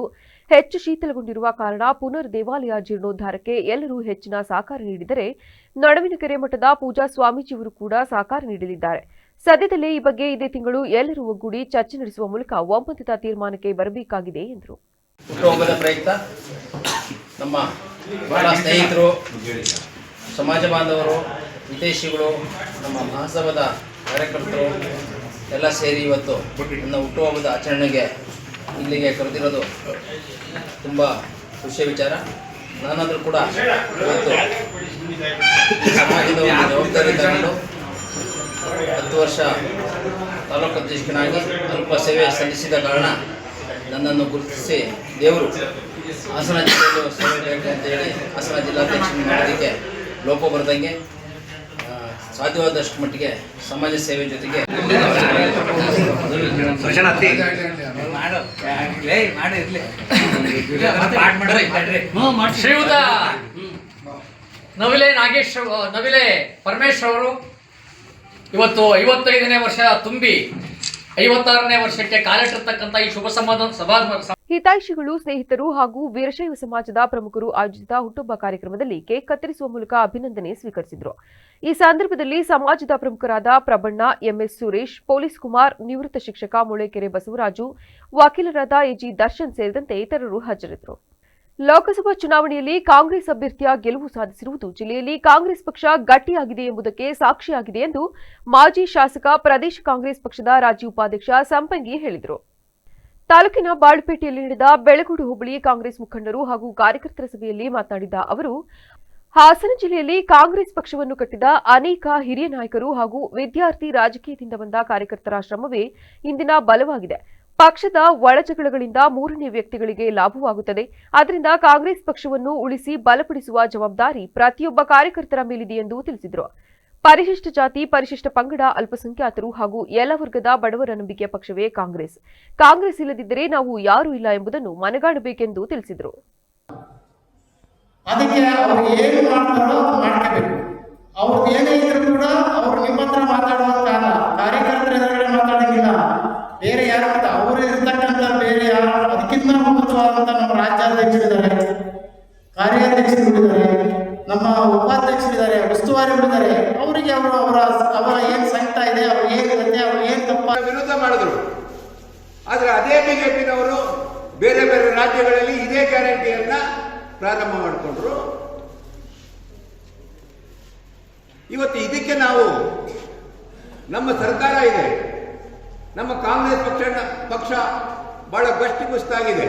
ಹೆಚ್ಚು ಶೀತಲಗೊಂಡಿರುವ ಕಾರಣ ಪುನರ್ ದೇವಾಲಯ ಜೀರ್ಣೋದ್ಧಾರಕ್ಕೆ ಎಲ್ಲರೂ ಹೆಚ್ಚಿನ ಸಹಕಾರ ನೀಡಿದರೆ ನಡುವಿನಕೆರೆ ಮಠದ ಪೂಜಾ ಸ್ವಾಮೀಜಿಯವರು ಕೂಡ ಸಹಕಾರ ನೀಡಲಿದ್ದಾರೆ. ಸದ್ಯದಲ್ಲೇ ಈ ಬಗ್ಗೆ ಇದೇ ತಿಂಗಳು ಎಲ್ಲರೂ ಒಗ್ಗೂಡಿ ಚರ್ಚೆ ನಡೆಸುವ ಮೂಲಕ ಒಮ್ಮತದ ತೀರ್ಮಾನಕ್ಕೆ ಬರಬೇಕಾಗಿದೆ ಎಂದರು. ಹುಟ್ಟುಹಬ್ಬದ ಪ್ರಯುಕ್ತ ನಮ್ಮ ಬಹಳ ಸ್ನೇಹಿತರು, ಸಮಾಜ ಬಾಂಧವರು, ಹಿತೈಷಿಗಳು, ನಮ್ಮ ಮಹಾಸಭಾದ ಕಾರ್ಯಕರ್ತರು ಎಲ್ಲ ಸೇರಿ ಇವತ್ತು ನನ್ನ ಹುಟ್ಟುಹಬ್ಬದ ಆಚರಣೆಗೆ ಇಲ್ಲಿಗೆ ಕರೆದಿರೋದು ತುಂಬ ಖುಷಿಯ ವಿಚಾರ. ನಾನಾದರೂ ಕೂಡ ಇವತ್ತು ಈ ಸಮಾಜದ ಒಂದು ಜವಾಬ್ದಾರಿ ತಗೊಂಡು 10 ವರ್ಷ ತಾಲೂಕು ಅಧ್ಯಕ್ಷನಾಗಿ ಅಲ್ಪ ಸೇವೆ ಸಲ್ಲಿಸಿದ ಕಾರಣ ನನ್ನನ್ನು ಗುರುತಿಸಿ ದೇವರು ಹಾಸನ ಜಿಲ್ಲೆಯಲ್ಲೂ ಸೇವೆ ಬೇಕು ಅಂತೇಳಿ ಹಾಸನ ಜಿಲ್ಲಾಧ್ಯಕ್ಷ ಮಾಡೋದಕ್ಕೆ ಲೋಪ ಬರದಂಗೆ ಸಾಧ್ಯವಾದಷ್ಟು ಮಟ್ಟಿಗೆ ಸಮಾಜ ಸೇವೆ ಜೊತೆಗೆ ಶ್ರೀಯುತ ನವಿಲೆ ಪರಮೇಶ್ ಅವರು ಇವತ್ತು 55ನೇ ವರ್ಷ ತುಂಬಿ 56ನೇ ವರ್ಷಕ್ಕೆ ಕಾಲಿಟ್ಟಿರ್ತಕ್ಕಂಥ ಈ ಶುಭ ಸಭಾ ಹಿತೈಷಿಗಳು, ಸ್ನೇಹಿತರು ಹಾಗೂ ವೀರಶೈವ ಸಮಾಜದ ಪ್ರಮುಖರು ಆಯೋಜಿಸಿದ ಹುಟ್ಟುಹಬ್ಬ ಕಾರ್ಯಕ್ರಮದಲ್ಲಿ ಕೇಕ್ ಕತ್ತರಿಸುವ ಮೂಲಕ ಅಭಿನಂದನೆ ಸ್ವೀಕರಿಸಿದರು. ಈ ಸಂದರ್ಭದಲ್ಲಿ ಸಮಾಜದ ಪ್ರಮುಖರಾದ ಪ್ರಬಣ್ಣ, ಎಂಎಸ್ ಸುರೇಶ್, ಪೊಲೀಸ್ ಕುಮಾರ್, ನಿವೃತ್ತ ಶಿಕ್ಷಕ ಮುಳೇಕೆರೆ ಬಸವರಾಜು, ವಕೀಲರಾದ ಎಜಿ ದರ್ಶನ್ ಸೇರಿದಂತೆ ಇತರರು ಹಾಜರಿದ್ದರು. ಲೋಕಸಭಾ ಚುನಾವಣೆಯಲ್ಲಿ ಕಾಂಗ್ರೆಸ್ ಅಭ್ಯರ್ಥಿಯ ಗೆಲುವು ಸಾಧಿಸಿರುವುದು ಜಿಲ್ಲೆಯಲ್ಲಿ ಕಾಂಗ್ರೆಸ್ ಪಕ್ಷ ಗಟ್ಟಿಯಾಗಿದೆ ಎಂಬುದಕ್ಕೆ ಸಾಕ್ಷಿಯಾಗಿದೆ ಎಂದು ಮಾಜಿ ಶಾಸಕ, ಪ್ರದೇಶ ಕಾಂಗ್ರೆಸ್ ಪಕ್ಷದ ರಾಜ್ಯ ಉಪಾಧ್ಯಕ್ಷ ಸಂಪಂಗಿ ಹೇಳಿದರು. ತಾಲೂಕಿನ ಬಾಳ್ಪೇಟೆಯಲ್ಲಿ ನಡೆದ ಬೆಳಗೋಡು ಹೋಬಳಿ ಕಾಂಗ್ರೆಸ್ ಮುಖಂಡರು ಹಾಗೂ ಕಾರ್ಯಕರ್ತರ ಸಭೆಯಲ್ಲಿ ಮಾತನಾಡಿದ ಅವರು, ಹಾಸನ ಜಿಲ್ಲೆಯಲ್ಲಿ ಕಾಂಗ್ರೆಸ್ ಪಕ್ಷವನ್ನು ಕಟ್ಟಿದ ಅನೇಕ ಹಿರಿಯ ನಾಯಕರು ಹಾಗೂ ವಿದ್ಯಾರ್ಥಿ, ರಾಜಕೀಯದಿಂದ ಬಂದ ಕಾರ್ಯಕರ್ತರ ಶ್ರಮವೇ ಇಂದಿನ ಬಲವಾಗಿದೆ. ಪಕ್ಷದ ಒಳಜಗಳಗಳಿಂದ ಮೂರನೇ ವ್ಯಕ್ತಿಗಳಿಗೆ ಲಾಭವಾಗುತ್ತದೆ. ಆದ್ದರಿಂದ ಕಾಂಗ್ರೆಸ್ ಪಕ್ಷವನ್ನು ಉಳಿಸಿ ಬಲಪಡಿಸುವ ಜವಾಬ್ದಾರಿ ಪ್ರತಿಯೊಬ್ಬ ಕಾರ್ಯಕರ್ತರ ಮೇಲಿದೆ ಎಂದು ತಿಳಿಸಿದರು. ಪರಿಶಿಷ್ಟ ಜಾತಿ, ಪರಿಶಿಷ್ಟ ಪಂಗಡ, ಅಲ್ಪಸಂಖ್ಯಾತರು ಹಾಗೂ ಎಲ್ಲ ವರ್ಗದ ಬಡವರ ನಂಬಿಕೆಯ ಪಕ್ಷವೇ ಕಾಂಗ್ರೆಸ್. ಕಾಂಗ್ರೆಸ್ ಇಲ್ಲದಿದ್ದರೆ ನಾವು ಯಾರೂ ಇಲ್ಲ ಎಂಬುದನ್ನು ಮನಗಾಣಬೇಕೆಂದು ತಿಳಿಸಿದರು. ಅದಕ್ಕೆ ಅವರು ಏನು ಮಾಡ್ತಾರೋ ಮಾಡ್ಕೋಬೇಕು. ಅವ್ರದ್ದು ಏನೇ ಇದ್ರು ಕೂಡ ಅವರು ನಿಮ್ಮ ಹತ್ರ ಮಾತಾಡುವಂತಲ್ಲ, ಕಾರ್ಯಕರ್ತರ ಎದುರುಗಡೆ ಮಾತಾಡೋಂಗಿಲ್ಲ. ಬೇರೆ ಯಾರು ಅವರು ಇರ್ತಕ್ಕಂಥ ಬೇರೆ ಯಾರು ಅದಕ್ಕಿಂತ ಉನ್ನತವಾದಂಥ ನಮ್ಮ ರಾಜ್ಯಾಧ್ಯಕ್ಷರಿದ್ದಾರೆ, ಕಾರ್ಯಾಧ್ಯಕ್ಷರಿದ್ದಾರೆ, ನಮ್ಮ ಉಪಾಧ್ಯಕ್ಷರಿದ್ದಾರೆ, ಉಸ್ತುವಾರಿಗಳಿದ್ದಾರೆ, ಅವರಿಗೆ ಅವರ ಏನು ಸಂಕಟ ಇದೆ, ಅವ್ರು ಏನಿರುತ್ತೆ, ಅವ್ರು ಏನು ತಪ್ಪ ವಿರೋಧ ಮಾಡಿದ್ರು. ಆದರೆ ಅದೇ ಬಿಜೆಪಿನವರು ಬೇರೆ ಬೇರೆ ರಾಜ್ಯಗಳಲ್ಲಿ ಇದೇ ಗ್ಯಾರಂಟಿಯನ್ನ ಪ್ರಾರಂಭ ಮಾಡಿಕೊಂಡ್ರು. ಇವತ್ತು ಇದಕ್ಕೆ ನಾವು ನಮ್ಮ ಸರ್ಕಾರ ಇದೆ, ನಮ್ಮ ಕಾಂಗ್ರೆಸ್ ಪಕ್ಷ ಬಹಳ ಗಷ್ಟಿಪುಷ್ಟಾಗಿದೆ.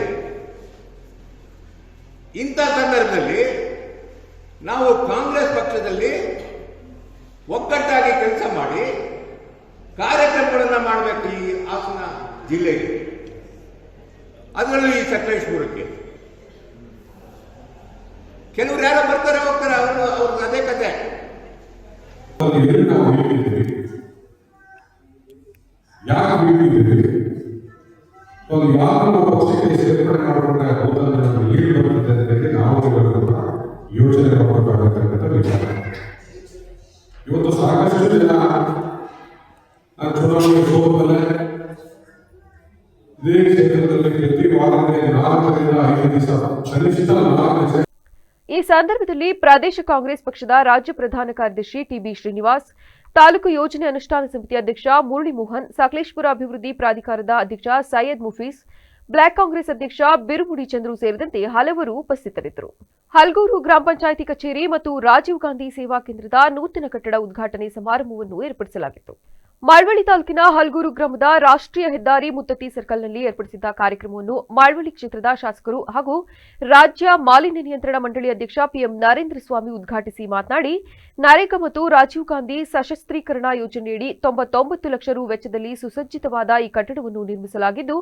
ಇಂಥ ಸಂದರ್ಭದಲ್ಲಿ ನಾವು ಕಾಂಗ್ರೆಸ್ ಪಕ್ಷದಲ್ಲಿ ಒಗ್ಗಟ್ಟಾಗಿ ಕೆಲಸ ಮಾಡಿ ಕಾರ್ಯಕ್ರಮಗಳನ್ನು ಮಾಡಬೇಕು ಈ ಹಾಸನ ಜಿಲ್ಲೆಗೆ, ಅದರಲ್ಲೂ ಈ ಸಕಲೇಶ್ಪುರಕ್ಕೆ. ಕೆಲವರು ಯಾರೋ ಬರ್ತಾರೆ ಹೋಗ್ತಾರೆ, ಅವ್ರಿಗೆ ಅದೇ ಕತೆ. ಪಕ್ಷಕ್ಕೆ ಸೇರ್ಪಡೆ ಮಾಡುವಂತಹ ನಾವು ಯೋಚನೆ ಮಾಡಬೇಕಾಗತಕ್ಕಂಥ ವಿಚಾರ. ಇವತ್ತು ಸಾಕಷ್ಟು ಜನ ಚುನಾವಣೆ ಹೋಗಬಲ್ಲ ಇದೇ ಕ್ಷೇತ್ರದಲ್ಲಿ ಪ್ರತಿ ವಾರಕ್ಕೆ 4ರಿಂದ 5 ದಿವಸ ಕನಿಷ್ಠ 4 ಈ ಸಂದರ್ಭದಲ್ಲಿ ಪ್ರದೇಶ ಕಾಂಗ್ರೆಸ್ ಪಕ್ಷದ ರಾಜ್ಯ ಪ್ರಧಾನ ಕಾರ್ಯದರ್ಶಿ ಟಿಬಿ ಶ್ರೀನಿವಾಸ್, ತಾಲೂಕು ಯೋಜನೆ ಅನುಷ್ಠಾನ ಸಮಿತಿ ಅಧ್ಯಕ್ಷ ಮುರಳಿ ಮೋಹನ್, ಸಕಲೇಶ್ಪುರ ಅಭಿವೃದ್ಧಿ ಪ್ರಾಧಿಕಾರದ ಅಧ್ಯಕ್ಷ ಸೈಯದ್ ಮುಫೀಸ್, ಬ್ಲಾಕ್ ಕಾಂಗ್ರೆಸ್ ಅಧ್ಯಕ್ಷ ಬಿರುಮುಡಿ ಚಂದ್ರು ಸೇರಿದಂತೆ ಹಲವರು ಉಪಸ್ಥಿತರಿದ್ದರು. ಹಲ್ಗೂರು ಗ್ರಾಮ ಪಂಚಾಯಿತಿ ಕಚೇರಿ ಮತ್ತು ರಾಜೀವ್ ಗಾಂಧಿ ಸೇವಾ ಕೇಂದ್ರದ ನೂತನ ಕಟ್ಟಡ ಉದ್ಘಾಟನೆ ಸಮಾರಂಭವನ್ನು ಏರ್ಪಡಿಸಲಾಗಿತ್ತು. ಮಳವಳ್ಳಿ ತಾಲೂಕಿನ ಹಲ್ಗೂರು ಗ್ರಾಮದ ರಾಷ್ಟ್ರೀಯ ಹೆದ್ದಾರಿ ಮುತ್ತತ್ತಿ ಸರ್ಕಲ್ನಲ್ಲಿ ಏರ್ಪಡಿಸಿದ್ದ ಕಾರ್ಯಕ್ರಮವನ್ನು ಮಳವಳ್ಳಿ ಕ್ಷೇತ್ರದ ಶಾಸಕರು ಹಾಗೂ ರಾಜ್ಯ ಮಾಲಿನ್ಯ ನಿಯಂತ್ರಣ ಮಂಡಳಿ ಅಧ್ಯಕ್ಷ ಪಿಎಂ ನರೇಂದ್ರ ಸ್ವಾಮಿ ಉದ್ಘಾಟಿಸಿ ಮಾತನಾಡಿ, ನರೇಗಾ ಮತ್ತು ರಾಜೀವ್ ಗಾಂಧಿ ಸಶಸ್ತ್ರೀಕರಣ ಯೋಜನೆಯಡಿ 99 ಲಕ್ಷ ರು ವೆಚ್ಚದಲ್ಲಿ ಸುಸಜ್ಜಿತವಾದ ಈ ಕಟ್ಟಡವನ್ನು ನಿರ್ಮಿಸಲಾಗಿದ್ದು,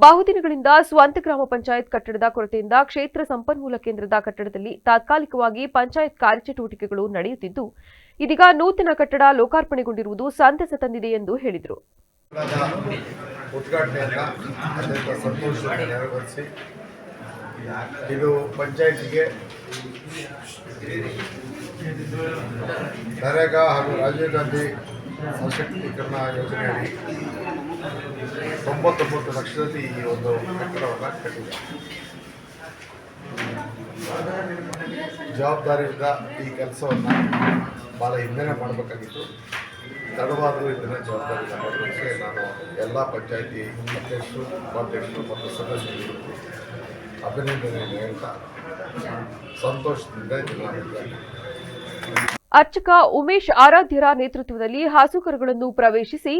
ಬಹುದಿನಗಳಿಂದ ಸ್ವಂತ ಗ್ರಾಮ ಪಂಚಾಯತ್ ಕಟ್ಟಡದ ಕೊರತೆಯಿಂದ ಕ್ಷೇತ್ರ ಸಂಪನ್ಮೂಲ ಕೇಂದ್ರದ ಕಟ್ಟಡದಲ್ಲಿ ತಾತ್ಕಾಲಿಕವಾಗಿ ಪಂಚಾಯತ್ ಕಾರ್ಯಚಟುವಟಿಕೆಗಳು ನಡೆಯುತ್ತಿದ್ದು, ಇದೀಗ ನೂತನ ಕಟ್ಟಡ ಲೋಕಾರ್ಪಣೆಗೊಂಡಿರುವುದು ಸಂತಸ ತಂದಿದೆ ಎಂದು ಹೇಳಿದರು. ಉದ್ಘಾಟನೆಯನ್ನ ಅತ್ಯಂತ ಸಂತೋಷದಿಂದ ನೆರವೇರಿಸಿ ಇದು ಪಂಚಾಯಿತಿಗೆ ನರೇಗಾ ಹಾಗೂ ರಾಜೀವ್ ಗಾಂಧಿ ಸಶಕ್ತೀಕರಣ ಯೋಜನೆಯಡಿ 99 ಲಕ್ಷದಲ್ಲಿ ಈ ಒಂದು ಕಟ್ಟಡವನ್ನು ಕಟ್ಟಿದೆ. ಜವಾಬ್ದಾರಿಯಿಂದ ಈ ಕೆಲಸವನ್ನು ಭಾಳ ಹಿಂದೆನೇ ಮಾಡಬೇಕಾಗಿತ್ತು. ತಡವಾದರೂ ಇದನ್ನು ಜವಾಬ್ದಾರಿಯಿಂದ ಮಾಡಲಿಕ್ಕೆ ನಾನು ಎಲ್ಲ ಪಂಚಾಯಿತಿ ಅಧ್ಯಕ್ಷರು, ಉಪಾಧ್ಯಕ್ಷರು ಮತ್ತು ಸದಸ್ಯರು ಅಭಿನಂದನೆಯನ್ನು ಹೇಳ್ತಾ ಸಂತೋಷದಿಂದ ಇದನ್ನು ಅರ್ಚಕ ಉಮೇಶ್ ಆರಾಧ್ಯರ ನೇತೃತ್ವದಲ್ಲಿ ಹಸುಕರುಗಳನ್ನು ಪ್ರವೇಶಿಸಿ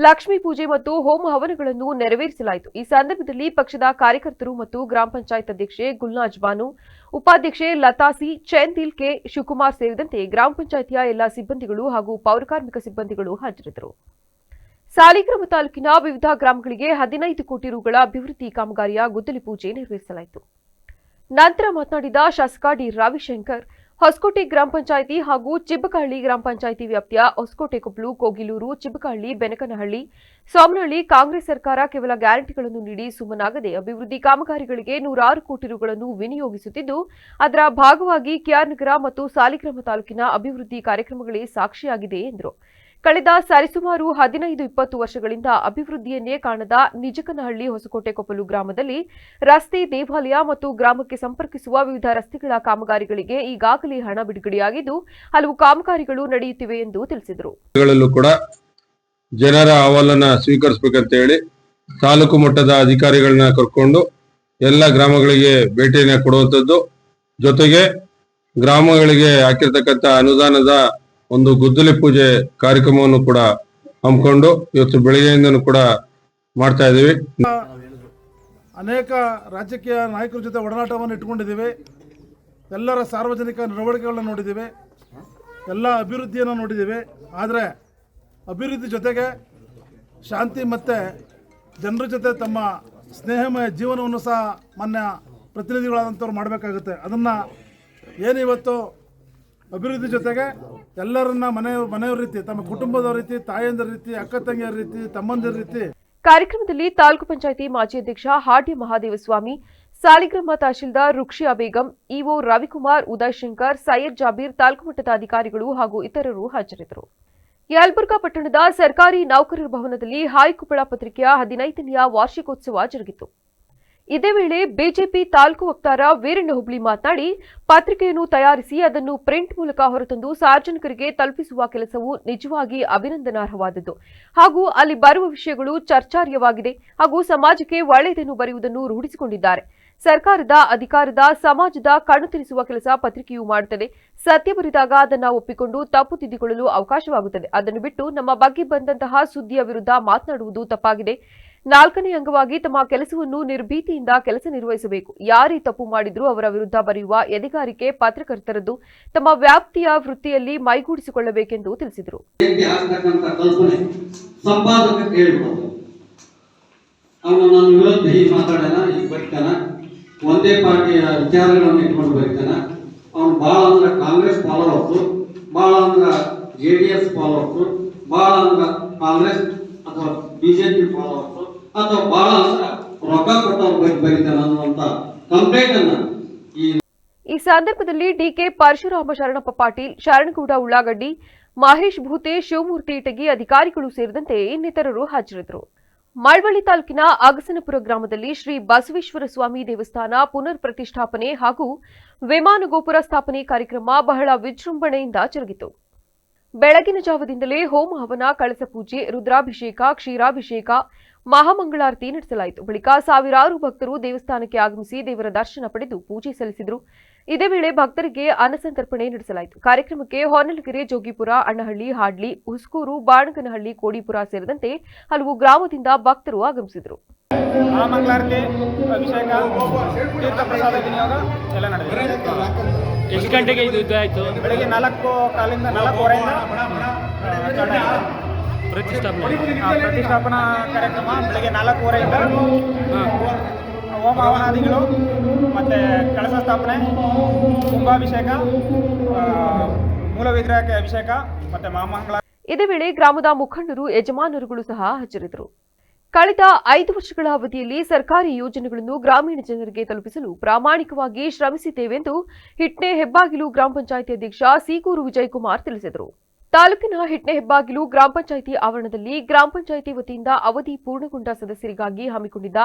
ಲಕ್ಷ್ಮೀ ಪೂಜೆ ಮತ್ತು ಹೋಮ ಹವನಗಳನ್ನು ನೆರವೇರಿಸಲಾಯಿತು. ಈ ಸಂದರ್ಭದಲ್ಲಿ ಪಕ್ಷದ ಕಾರ್ಯಕರ್ತರು ಮತ್ತು ಗ್ರಾಮ ಪಂಚಾಯತ್ ಅಧ್ಯಕ್ಷೆ ಗುಲ್ನಾಜ್ ಬಾನು, ಉಪಾಧ್ಯಕ್ಷೆ ಲತಾಸಿ, ಚೈಂದಿಲ್ ಕೆ, ಶಿವಕುಮಾರ್ ಸೇರಿದಂತೆ ಗ್ರಾಮ ಪಂಚಾಯಿತಿಯ ಎಲ್ಲಾ ಸಿಬ್ಬಂದಿಗಳು ಹಾಗೂ ಪೌರಕಾರ್ಮಿಕ ಸಿಬ್ಬಂದಿಗಳು ಹಾಜರಿದ್ದರು. ಸಾಲಿಗ್ರಾಮ ತಾಲೂಕಿನ ವಿವಿಧ ಗ್ರಾಮಗಳಿಗೆ 15 ಕೋಟಿ ರುಗಳ ಅಭಿವೃದ್ಧಿ ಕಾಮಗಾರಿಯ ಗುದ್ದಲಿ ಪೂಜೆ ನೆರವೇರಿಸಲಾಯಿತು. ನಂತರ ಮಾತನಾಡಿದ ಶಾಸಕ ಡಿ ರವಿಶಂಕರ್, ಹೊಸಕೋಟೆ ಗ್ರಾಮ ಪಂಚಾಯಿತಿ ಹಾಗೂ ಚಿಬ್ಬಕಹಳ್ಳಿ ಗ್ರಾಮ ಪಂಚಾಯಿತಿ ವ್ಯಾಪ್ತಿಯ ಹೊಸಕೋಟೆ ಕೊಪ್ಪಲು, ಕೋಗಿಲೂರು, ಚಿಬ್ಬಕಹಳ್ಳಿ, ಬೆನಕನಹಳ್ಳಿ, ಸೋಮನಹಳ್ಳಿ ಕಾಂಗ್ರೆಸ್ ಸರ್ಕಾರ ಕೇವಲ ಗ್ಯಾರಂಟಿಗಳನ್ನು ನೀಡಿ ಸುಮ್ಮನಾಗದೆ ಅಭಿವೃದ್ಧಿ ಕಾಮಗಾರಿಗಳಿಗೆ 106 ಕೋಟಿ ರುಗಳನ್ನು ವಿನಿಯೋಗಿಸುತ್ತಿದ್ದು, ಅದರ ಭಾಗವಾಗಿ ಕೆಆರ್ ನಗರ ಮತ್ತು ಸಾಲಿಗ್ರಾಮ ತಾಲೂಕಿನ ಅಭಿವೃದ್ಧಿ ಕಾರ್ಯಕ್ರಮಗಳೇ ಸಾಕ್ಷಿಯಾಗಿದೆ ಎಂದರು. ಕಳೆದ ಸರಿಸುಮಾರು 15-20 ವರ್ಷಗಳಿಂದ ಅಭಿವೃದ್ಧಿಯನ್ನೇ ಕಾಣದ ನಿಜಕನಹಳ್ಳಿ, ಹೊಸಕೋಟೆ ಕೊಪ್ಪಲು ಗ್ರಾಮದಲ್ಲಿ ರಸ್ತೆ, ದೇವಾಲಯ ಮತ್ತು ಗ್ರಾಮಕ್ಕೆ ಸಂಪರ್ಕಿಸುವ ವಿವಿಧ ರಸ್ತೆಗಳ ಕಾಮಗಾರಿಗಳಿಗೆ ಈಗಾಗಲೇ ಹಣ ಬಿಡುಗಡೆಯಾಗಿದ್ದು, ಹಲವು ಕಾಮಗಾರಿಗಳು ನಡೆಯುತ್ತಿವೆ ಎಂದು ತಿಳಿಸಿದರು. ಕೂಡ ಜನರ ಅಹವಾಲನ್ನ ಸ್ವೀಕರಿಸಬೇಕಂತ ಹೇಳಿ ತಾಲೂಕು ಮಟ್ಟದ ಅಧಿಕಾರಿಗಳನ್ನ ಕರ್ಕೊಂಡು ಎಲ್ಲ ಗ್ರಾಮಗಳಿಗೆ ಭೇಟಿಯನ್ನು ಕೊಡುವಂಥದ್ದು, ಜೊತೆಗೆ ಗ್ರಾಮಗಳಿಗೆ ಹಾಕಿರ್ತಕ್ಕಂಥ ಅನುದಾನದ ಒಂದು ಗುದ್ದಲಿ ಪೂಜೆ ಕಾರ್ಯಕ್ರಮವನ್ನು ಕೂಡ ಹಮ್ಮಿಕೊಂಡು ಇವತ್ತು ಬೆಳಗ್ಗೆಯಿಂದನೂ ಕೂಡ ಮಾಡ್ತಾ ಇದ್ದೀವಿ. ಅನೇಕ ರಾಜಕೀಯ ನಾಯಕರ ಜೊತೆ ಒಡನಾಟವನ್ನು ಇಟ್ಕೊಂಡಿದ್ದೀವಿ. ಎಲ್ಲರ ಸಾರ್ವಜನಿಕ ನಡವಳಿಕೆಗಳನ್ನ ನೋಡಿದ್ದೀವಿ, ಎಲ್ಲ ಅಭಿವೃದ್ಧಿಯನ್ನು ನೋಡಿದ್ದೀವಿ. ಆದರೆ ಅಭಿವೃದ್ಧಿ ಜೊತೆಗೆ ಶಾಂತಿ ಮತ್ತು ಜನರ ಜೊತೆ ತಮ್ಮ ಸ್ನೇಹಮಯ ಜೀವನವನ್ನು ಸಹ ಮಾನ್ಯ ಪ್ರತಿನಿಧಿಗಳಾದಂಥವ್ರು ಮಾಡಬೇಕಾಗುತ್ತೆ. ಅದನ್ನು ಏನಿವತ್ತು ಅಭಿವೃದ್ಧಿ ಜೊತೆಗೆ ಎಲ್ಲರನ್ನ ಮನೆಯವ್ರ ರೀತಿ, ತಮ್ಮ ಕುಟುಂಬದ ರೀತಿ, ತಾಯಂದಿರ ರೀತಿ, ಅಕ್ಕ ತಂಗಿಯರ ರೀತಿ, ತಮ್ಮಂದಿರ ರೀತಿ. ಕಾರ್ಯಕ್ರಮದಲ್ಲಿ ತಾಲೂಕು ಪಂಚಾಯಿತಿ ಮಾಜಿ ಅಧ್ಯಕ್ಷ ಹಾಡ್ಯ ಮಹಾದೇವಸ್ವಾಮಿ, ಸಾಲಿಗ್ರಾಮ ತಹಶೀಲ್ದಾರ್ ರುಕ್ಷಿಯಾ ಬೇಗಂ, ಇಒ ರವಿಕುಮಾರ್, ಉದಯ್ ಶಂಕರ್, ಸೈಯದ್ ಜಾಬೀರ್, ತಾಲೂಕು ಮಟ್ಟದ ಅಧಿಕಾರಿಗಳು ಹಾಗೂ ಇತರರು ಹಾಜರಿದ್ದರು. ಯಲಬುರ್ಗಾ ಪಟ್ಟಣದ ಸರ್ಕಾರಿ ನೌಕರರ ಭವನದಲ್ಲಿ ಹಾಯ್ ಕುಪ್ಪಳ ಪತ್ರಿಕೆಯ 15ನೇ ವಾರ್ಷಿಕೋತ್ಸವ ಜರುಗಿತು. ಇದೇ ವೇಳೆ ಬಿಜೆಪಿ ತಾಲೂಕು ವಕ್ತಾರ ವೀರಣ್ಣ ಹುಬ್ಳಿ ಮಾತನಾಡಿ, ಪತ್ರಿಕೆಯನ್ನು ತಯಾರಿಸಿ ಅದನ್ನು ಪ್ರಿಂಟ್ ಮೂಲಕ ಹೊರತಂದು ಸಾರ್ವಜನಿಕರಿಗೆ ತಲುಪಿಸುವ ಕೆಲಸವು ನಿಜವಾಗಿ ಅಭಿನಂದನಾರ್ಹವಾದದ್ದು ಹಾಗೂ ಅಲ್ಲಿ ಬರುವ ವಿಷಯಗಳು ಚರ್ಚಾರ್ಹವಾಗಿದೆ ಹಾಗೂ ಸಮಾಜಕ್ಕೆ ಒಳ್ಳೆಯದನ್ನು ಬರೆಯುವುದನ್ನು ರೂಢಿಸಿಕೊಂಡಿದ್ದಾರೆ. ಸರ್ಕಾರದ ಅಧಿಕಾರದ ಸಮಾಜದ ಕಣ್ಣು ತಿಳಿಸುವ ಕೆಲಸ ಪತ್ರಿಕೆಯು ಮಾಡುತ್ತದೆ. ಸತ್ಯ ಬರೆದಾಗ ಅದನ್ನು ಒಪ್ಪಿಕೊಂಡು ತಪ್ಪು ತಿದ್ದಿಕೊಳ್ಳಲು ಅವಕಾಶವಾಗುತ್ತದೆ. ಅದನ್ನು ಬಿಟ್ಟು ನಮ್ಮ ಬಗ್ಗೆ ಬಂದಂತಹ ಸುದ್ದಿಯ ವಿರುದ್ಧ ಮಾತನಾಡುವುದು ತಪ್ಪಾಗಿದೆ. 4ನೇ ಅಂಗವಾಗಿ ತಮ್ಮ ಕೆಲಸವನ್ನು ನಿರ್ಭೀತಿಯಿಂದ ಕೆಲಸ ನಿರ್ವಹಿಸಬೇಕು. ಯಾರೇ ತಪ್ಪು ಮಾಡಿದ್ರೂ ಅವರ ವಿರುದ್ಧ ಬರೆಯುವ ಎದೆಗಾರಿಕೆ ಪತ್ರಕರ್ತರದ್ದು. ತಮ್ಮ ವ್ಯಾಪ್ತಿಯ ವೃತ್ತಿಯಲ್ಲಿ ಮೈಗೂಡಿಸಿಕೊಳ್ಳಬೇಕೆಂದು ತಿಳಿಸಿದರು. ಒಂದೇ ಪಾರ್ಟಿಯ ವಿಚಾರಗಳನ್ನು ಇಟ್ಕೊಂಡು ಬರೀತಾನ. ಅವನು ಭಾಳ ಅಂದ್ರೆ ಕಾಂಗ್ರೆಸ್ ಫಾಲೋವರ್ಸು, ಭಾಳ ಅಂದ್ರೆ JDS ಫಾಲೋವರ್ಸು, ಭಾಳ ಅಂದ್ರೆ ಕಾಂಗ್ರೆಸ್ ಅಥವಾ ಬಿಜೆಪಿ ಫಾಲೋವರ್ಸು, ಅಥವಾ ಭಾಳ ಅಂದ್ರೆ ರೊಕ್ಕ ಕೊಟ್ಟವ್ರ ಬರೀತಾನ ಅನ್ನುವಂತ ಕಂಪ್ಲೇಂಟ್ ಅನ್ನ ಈ ಸಂದರ್ಭದಲ್ಲಿ ಡಿಕೆ ಪರಶುರಾಮ ಶರಣಪ್ಪ ಪಾಟೀಲ್, ಶರಣಗೌಡ ಉಳ್ಳಾಗಡ್ಡಿ, ಮಹೇಶ್ ಭೂತೆ, ಶಿವಮೂರ್ತಿ ಇಟಗಿ ಅಧಿಕಾರಿಗಳು ಸೇರಿದಂತೆ ಇನ್ನಿತರರು ಹಾಜರಿದ್ದರು. ಮಳವಳ್ಳಿ ತಾಲೂಕಿನ ಅಗಸನಪುರ ಗ್ರಾಮದಲ್ಲಿ ಶ್ರೀ ಬಸವೇಶ್ವರ ಸ್ವಾಮಿ ದೇವಸ್ಥಾನ ಪುನರ್ ಪ್ರತಿಷ್ಠಾಪನೆ ಹಾಗೂ ವಿಮಾನ ಗೋಪುರ ಸ್ಥಾಪನೆ ಕಾರ್ಯಕ್ರಮ ಬಹಳ ವಿಜೃಂಭಣೆಯಿಂದ ಜರುಗಿತು. ಬೆಳಗಿನ ಜಾವದಿಂದಲೇ ಹೋಮ ಹವನ, ಕಳಸ ಪೂಜೆ, ರುದ್ರಾಭಿಷೇಕ, ಕ್ಷೀರಾಭಿಷೇಕ, ಮಹಾಮಂಗಳಾರತಿ ನಡೆಸಲಾಯಿತು. ಬಳಿಕ ಸಾವಿರಾರು ಭಕ್ತರು ದೇವಸ್ಥಾನಕ್ಕೆ ಆಗಮಿಸಿ ದೇವರ ದರ್ಶನ ಪಡೆದು ಪೂಜೆ ಸಲ್ಲಿಸಿದರು. ಇದೇ ವೇಳೆ ಭಕ್ತರಿಗೆ ಅನ್ನಸಂತರ್ಪಣೆ ನಡೆಸಲಾಯಿತು. ಕಾರ್ಯಕ್ರಮಕ್ಕೆ ಹೊನ್ನಲಗೆರೆ, ಜೋಗಿಪುರ, ಅಣ್ಣಹಳ್ಳಿ, ಹಾಡ್ಲಿ, ಹುಸ್ಕೂರು, ಬಾಣಗನಹಳ್ಳಿ, ಕೋಡಿಪುರ ಸೇರಿದಂತೆ ಹಲವು ಗ್ರಾಮದಿಂದ ಭಕ್ತರು ಆಗಮಿಸಿದರು. ಮಹಾಮಂಗಳಾರತಿ, ಅಭಿಷೇಕ, ತೀರ್ಥ ಪ್ರಸಾದ ವಿನಿಯೋಗ ಎಲ್ಲ ನಡೆದಿದೆ. ಎಷ್ಟು ಗಂಟೆಗೆ ಇದು ಆಯಿತು? ಬೆಳಗ್ಗೆ 4:15 4:15 ಪ್ರತಿಷ್ಠಾಪನಾ ಕಾರ್ಯಕ್ರಮ ಬೆಳಗ್ಗೆ 4:15 ಹೋಮ ಹವನಾದಿಗಳು ಮತ್ತು ಕಳಸ ಸ್ಥಾಪನೆ, ಕುಂಭಾಭಿಷೇಕ, ಮೂಲ ವಿಗ್ರಹಕ್ಕೆ ಅಭಿಷೇಕ ಮತ್ತು ಮಹಾಮಂಗಳ. ಇದೇ ವೇಳೆ ಗ್ರಾಮದ ಮುಖಂಡರು, ಯಜಮಾನರುಗಳು ಸಹ ಹಾಜರಿದ್ದರು. ಕಳೆದ 5 ವರ್ಷಗಳ ಅವಧಿಯಲ್ಲಿ ಸರ್ಕಾರಿ ಯೋಜನೆಗಳನ್ನು ಗ್ರಾಮೀಣ ಜನರಿಗೆ ತಲುಪಿಸಲು ಪ್ರಾಮಾಣಿಕವಾಗಿ ಶ್ರಮಿಸಿದ್ದೇವೆಂದು ಹಿಟ್ನೆ ಹೆಬ್ಬಾಗಿಲು ಗ್ರಾಮ ಪಂಚಾಯಿತಿ ಅಧ್ಯಕ್ಷ ಸೀಗೂರು ವಿಜಯಕುಮಾರ್ ತಿಳಿಸಿದರು. ತಾಲೂಕಿನ ಹಿಟ್ನೆ ಹೆಬ್ಬಾಗಿಲು ಗ್ರಾಮ ಪಂಚಾಯಿತಿ ಆವರಣದಲ್ಲಿ ಗ್ರಾಮ ಪಂಚಾಯಿತಿ ವತಿಯಿಂದ ಅವಧಿ ಪೂರ್ಣಗೊಂಡ ಸದಸ್ಯರಿಗಾಗಿ ಹಮ್ಮಿಕೊಂಡಿದ್ದ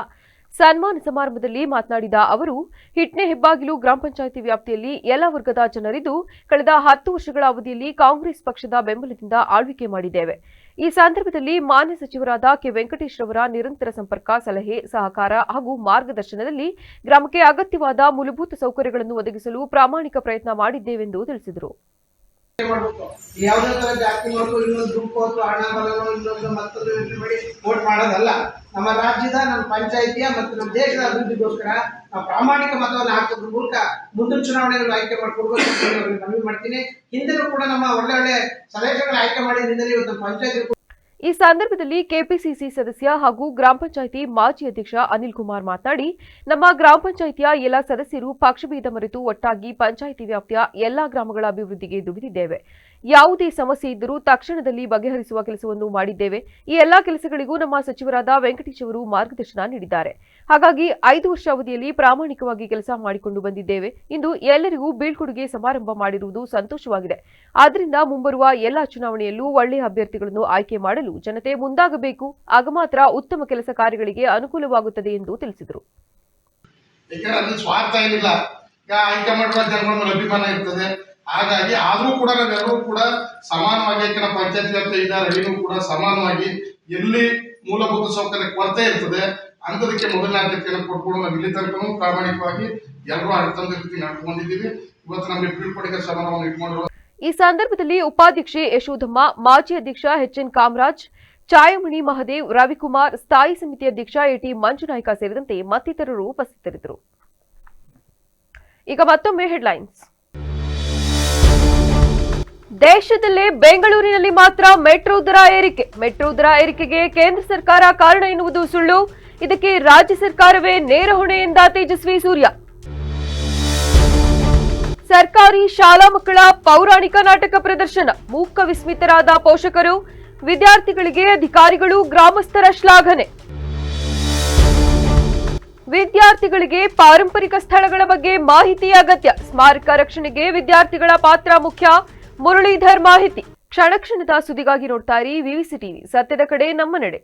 ಸನ್ಮಾನ ಸಮಾರಂಭದಲ್ಲಿ ಮಾತನಾಡಿದ ಅವರು, ಹಿಟ್ನೆ ಹೆಬ್ಬಾಗಿಲು ಗ್ರಾಮ ಪಂಚಾಯಿತಿ ವ್ಯಾಪ್ತಿಯಲ್ಲಿ ಎಲ್ಲ ವರ್ಗದ ಜನರಿದ್ದು ಕಳೆದ 10 ವರ್ಷಗಳ ಅವಧಿಯಲ್ಲಿ ಕಾಂಗ್ರೆಸ್ ಪಕ್ಷದ ಬೆಂಬಲದಿಂದ ಆಳ್ವಿಕೆ ಮಾಡಿದ್ದೇವೆ. ಈ ಸಂದರ್ಭದಲ್ಲಿ ಮಾನ್ಯ ಸಚಿವರಾದ ಕೆ. ವೆಂಕಟೇಶ್ ರವರ ನಿರಂತರ ಸಂಪರ್ಕ, ಸಲಹೆ, ಸಹಕಾರ ಹಾಗೂ ಮಾರ್ಗದರ್ಶನದಲ್ಲಿ ಗ್ರಾಮಕ್ಕೆ ಅಗತ್ಯವಾದ ಮೂಲಭೂತ ಸೌಕರ್ಯಗಳನ್ನು ಒದಗಿಸಲು ಪ್ರಾಮಾಣಿಕ ಪ್ರಯತ್ನ ಮಾಡಿದ್ದೇವೆಂದು ತಿಳಿಸಿದರು. ಯಾವುದೇ ತರ ಜಾತಿ ಮತ್ತು ಇನ್ನೊಂದು ಗುಂಪು ಅಥವಾ ಹಣ ಬಲನೋ ಇನ್ನೊಂದು ಮತ್ತೊಂದು ಮಾಡಿ ವೋಟ್ ಮಾಡೋದಲ್ಲ. ನಮ್ಮ ರಾಜ್ಯದ, ನಮ್ಮ ಪಂಚಾಯಿತಿಯ ಮತ್ತು ನಮ್ಮ ದೇಶದ ಅಭಿವೃದ್ಧಿಗೋಸ್ಕರ ನಾವು ಪ್ರಾಮಾಣಿಕ ಮತವನ್ನು ಹಾಕೋದ್ರ ಮೂಲಕ ಮುಂದಿನ ಚುನಾವಣೆಗಳು ಆಯ್ಕೆ ಮಾಡಿಕೊಡ್ಬೇಕು ಅಂತ ಮನವಿ ಮಾಡ್ತೀನಿ. ಹಿಂದೆನೂ ಕೂಡ ನಮ್ಮ ಒಳ್ಳೆ ಸಲಹೆಗಳ ಆಯ್ಕೆ ಮಾಡಿದ್ರಿಂದ ಇವತ್ತು ನಮ್ಮ ಪಂಚಾಯತಿ. ಈ ಸಂದರ್ಭದಲ್ಲಿ ಕೆಪಿಸಿಸಿ ಸದಸ್ಯ ಹಾಗೂ ಗ್ರಾಮ ಪಂಚಾಯಿತಿ ಮಾಜಿ ಅಧ್ಯಕ್ಷ ಅನಿಲ್ ಕುಮಾರ್ ಮಾತನಾಡಿ, ನಮ್ಮ ಗ್ರಾಮ ಪಂಚಾಯಿತಿಯ ಎಲ್ಲ ಸದಸ್ಯರು ಪಕ್ಷಭೇದ ಮರೆತು ಒಟ್ಟಾಗಿ ಪಂಚಾಯಿತಿ ವ್ಯಾಪ್ತಿಯ ಎಲ್ಲಾ ಗ್ರಾಮಗಳ ಅಭಿವೃದ್ಧಿಗೆ ದುಡಿದಿದ್ದೇವೆ. ಯಾವುದೇ ಸಮಸ್ಯೆ ಇದ್ದರೂ ತಕ್ಷಣದಲ್ಲಿ ಬಗೆಹರಿಸುವ ಕೆಲಸವನ್ನು ಮಾಡಿದ್ದೇವೆ. ಈ ಎಲ್ಲಾ ಕೆಲಸಗಳಿಗೂ ನಮ್ಮ ಸಚಿವರಾದ ವೆಂಕಟೇಶ್ ಅವರು ಮಾರ್ಗದರ್ಶನ ನೀಡಿದ್ದಾರೆ. ಹಾಗಾಗಿ 5 ವರ್ಷ ಅವಧಿಯಲ್ಲಿ ಪ್ರಾಮಾಣಿಕವಾಗಿ ಕೆಲಸ ಮಾಡಿಕೊಂಡು ಬಂದಿದ್ದೇವೆ. ಇಂದು ಎಲ್ಲರಿಗೂ ಬೀಳ್ಕೊಡುಗೆ ಸಮಾರಂಭ ಮಾಡಿರುವುದು ಸಂತೋಷವಾಗಿದೆ. ಆದ್ದರಿಂದ ಮುಂಬರುವ ಎಲ್ಲಾ ಚುನಾವಣೆಯಲ್ಲೂ ಒಳ್ಳೆಯ ಅಭ್ಯರ್ಥಿಗಳನ್ನು ಆಯ್ಕೆ ಮಾಡಲು ಜನತೆ ಮುಂದಾಗಬೇಕು. ಆಗ ಮಾತ್ರ ಉತ್ತಮ ಕೆಲಸ ಕಾರ್ಯಗಳಿಗೆ ಅನುಕೂಲವಾಗುತ್ತದೆ ಎಂದು ತಿಳಿಸಿದರು. ಸ್ವಾರ್ಥ ಏನಿಲ್ಲ, ಆಯ್ಕೆ ಮಾಡುವ ಜನಗಳ ಮೇಲೆ ಅಭಿಮಾನ ಇರ್ತದೆ. ಹಾಗಾಗಿ ಆದ್ರೂ ಕೂಡ ನಾವೆಲ್ಲರೂ ಕೂಡ ಸಮಾನವಾಗಿ ನಮ್ಮ ಪಂಚಾಯತ್ ವ್ಯಾಪ್ತಿ ಇದ್ದಾರೆ, ಹಳ್ಳಿನೂ ಕೂಡ ಸಮಾನವಾಗಿ ಎಲ್ಲಿ ಮೂಲಭೂತ ಸೌಕರ್ಯ ಕೊರತೆ ಇರ್ತದೆ ಅಂತದಕ್ಕೆ ಮೊದಲನೇ ಆದ್ಯತೆಯನ್ನು ಕೊಟ್ಕೊಂಡು ನಾವು ಇಲ್ಲಿ ತನಕನೂ ಪ್ರಾಮಾಣಿಕವಾಗಿ ಎಲ್ಲರೂ ಅರ್ಥದ ರೀತಿ ನಡ್ಕೊಂಡಿದ್ದೀವಿ. ಇವತ್ತು ನಮಗೆ ಬೀಳ್ಕೊಡುಗೆ ಸಮಾರಂಭವನ್ನು ಇಟ್ಕೊಂಡಿರುವ ಈ ಸಂದರ್ಭದಲ್ಲಿ ಉಪಾಧ್ಯಕ್ಷೆ ಯಶೋಧಮ್ಮ, ಮಾಜಿ ಅಧ್ಯಕ್ಷ ಎಚ್ಎನ್ ಕಾಮರಾಜ್, ಛಾಯಾಮಣಿ ಮಹದೇವ್, ರವಿಕುಮಾರ್, ಸ್ಥಾಯಿ ಸಮಿತಿ ಅಧ್ಯಕ್ಷ ಎಟಿ ಮಂಜುನಾಯ್ಕ ಸೇರಿದಂತೆ ಮತ್ತಿತರರು ಉಪಸ್ಥಿತರಿದ್ದರು. ಈಗ ಮತ್ತೊಮ್ಮೆ ಹೆಡ್ಲೈನ್ಸ್. ದೇಶದಲ್ಲೇ ಬೆಂಗಳೂರಿನಲ್ಲಿ ಮಾತ್ರ ಮೆಟ್ರೋ ದರ ಏರಿಕೆ. ಮೆಟ್ರೋ ದರ ಏರಿಕೆಗೆ ಕೇಂದ್ರ ಸರ್ಕಾರ ಕಾರಣ ಎನ್ನುವುದು ಸುಳ್ಳು. ಇದಕ್ಕೆ ರಾಜ್ಯ ಸರ್ಕಾರವೇ ನೇರ ಹೊಣೆ ಎಂದ ತೇಜಸ್ವಿ ಸೂರ್ಯ. ಸರ್ಕಾರಿ ಶಾಲಾ ಮಕ್ಕಳ ಪೌರಾಣಿಕ ನಾಟಕ ಪ್ರದರ್ಶನ. ಮೂಕ ವಿಸ್ಮಿತರಾದ ಪೋಷಕರು, ವಿದ್ಯಾರ್ಥಿಗಳಿಗೆ ಅಧಿಕಾರಿಗಳು, ಗ್ರಾಮಸ್ಥರ ಶ್ಲಾಘನೆ. ವಿದ್ಯಾರ್ಥಿಗಳಿಗೆ ಪಾರಂಪರಿಕ ಸ್ಥಳಗಳ ಬಗ್ಗೆ ಮಾಹಿತಿ ಅಗತ್ಯ. ಸ್ಮಾರಕ ರಕ್ಷಣೆಗೆ ವಿದ್ಯಾರ್ಥಿಗಳ ಪಾತ್ರ ಮುಖ್ಯ. ಮುರಳೀಧರ್ ಮಾಹಿತಿ. ಕ್ಷಣ ಕ್ಷಣದ ಸುದ್ದಿಗಾಗಿ ನೋಡ್ತಾ ಇರಿ ವಿವಿಸಿ ಟಿವಿ. ಸತ್ಯದ ಕಡೆ ನಮ್ಮ ನಡೆ.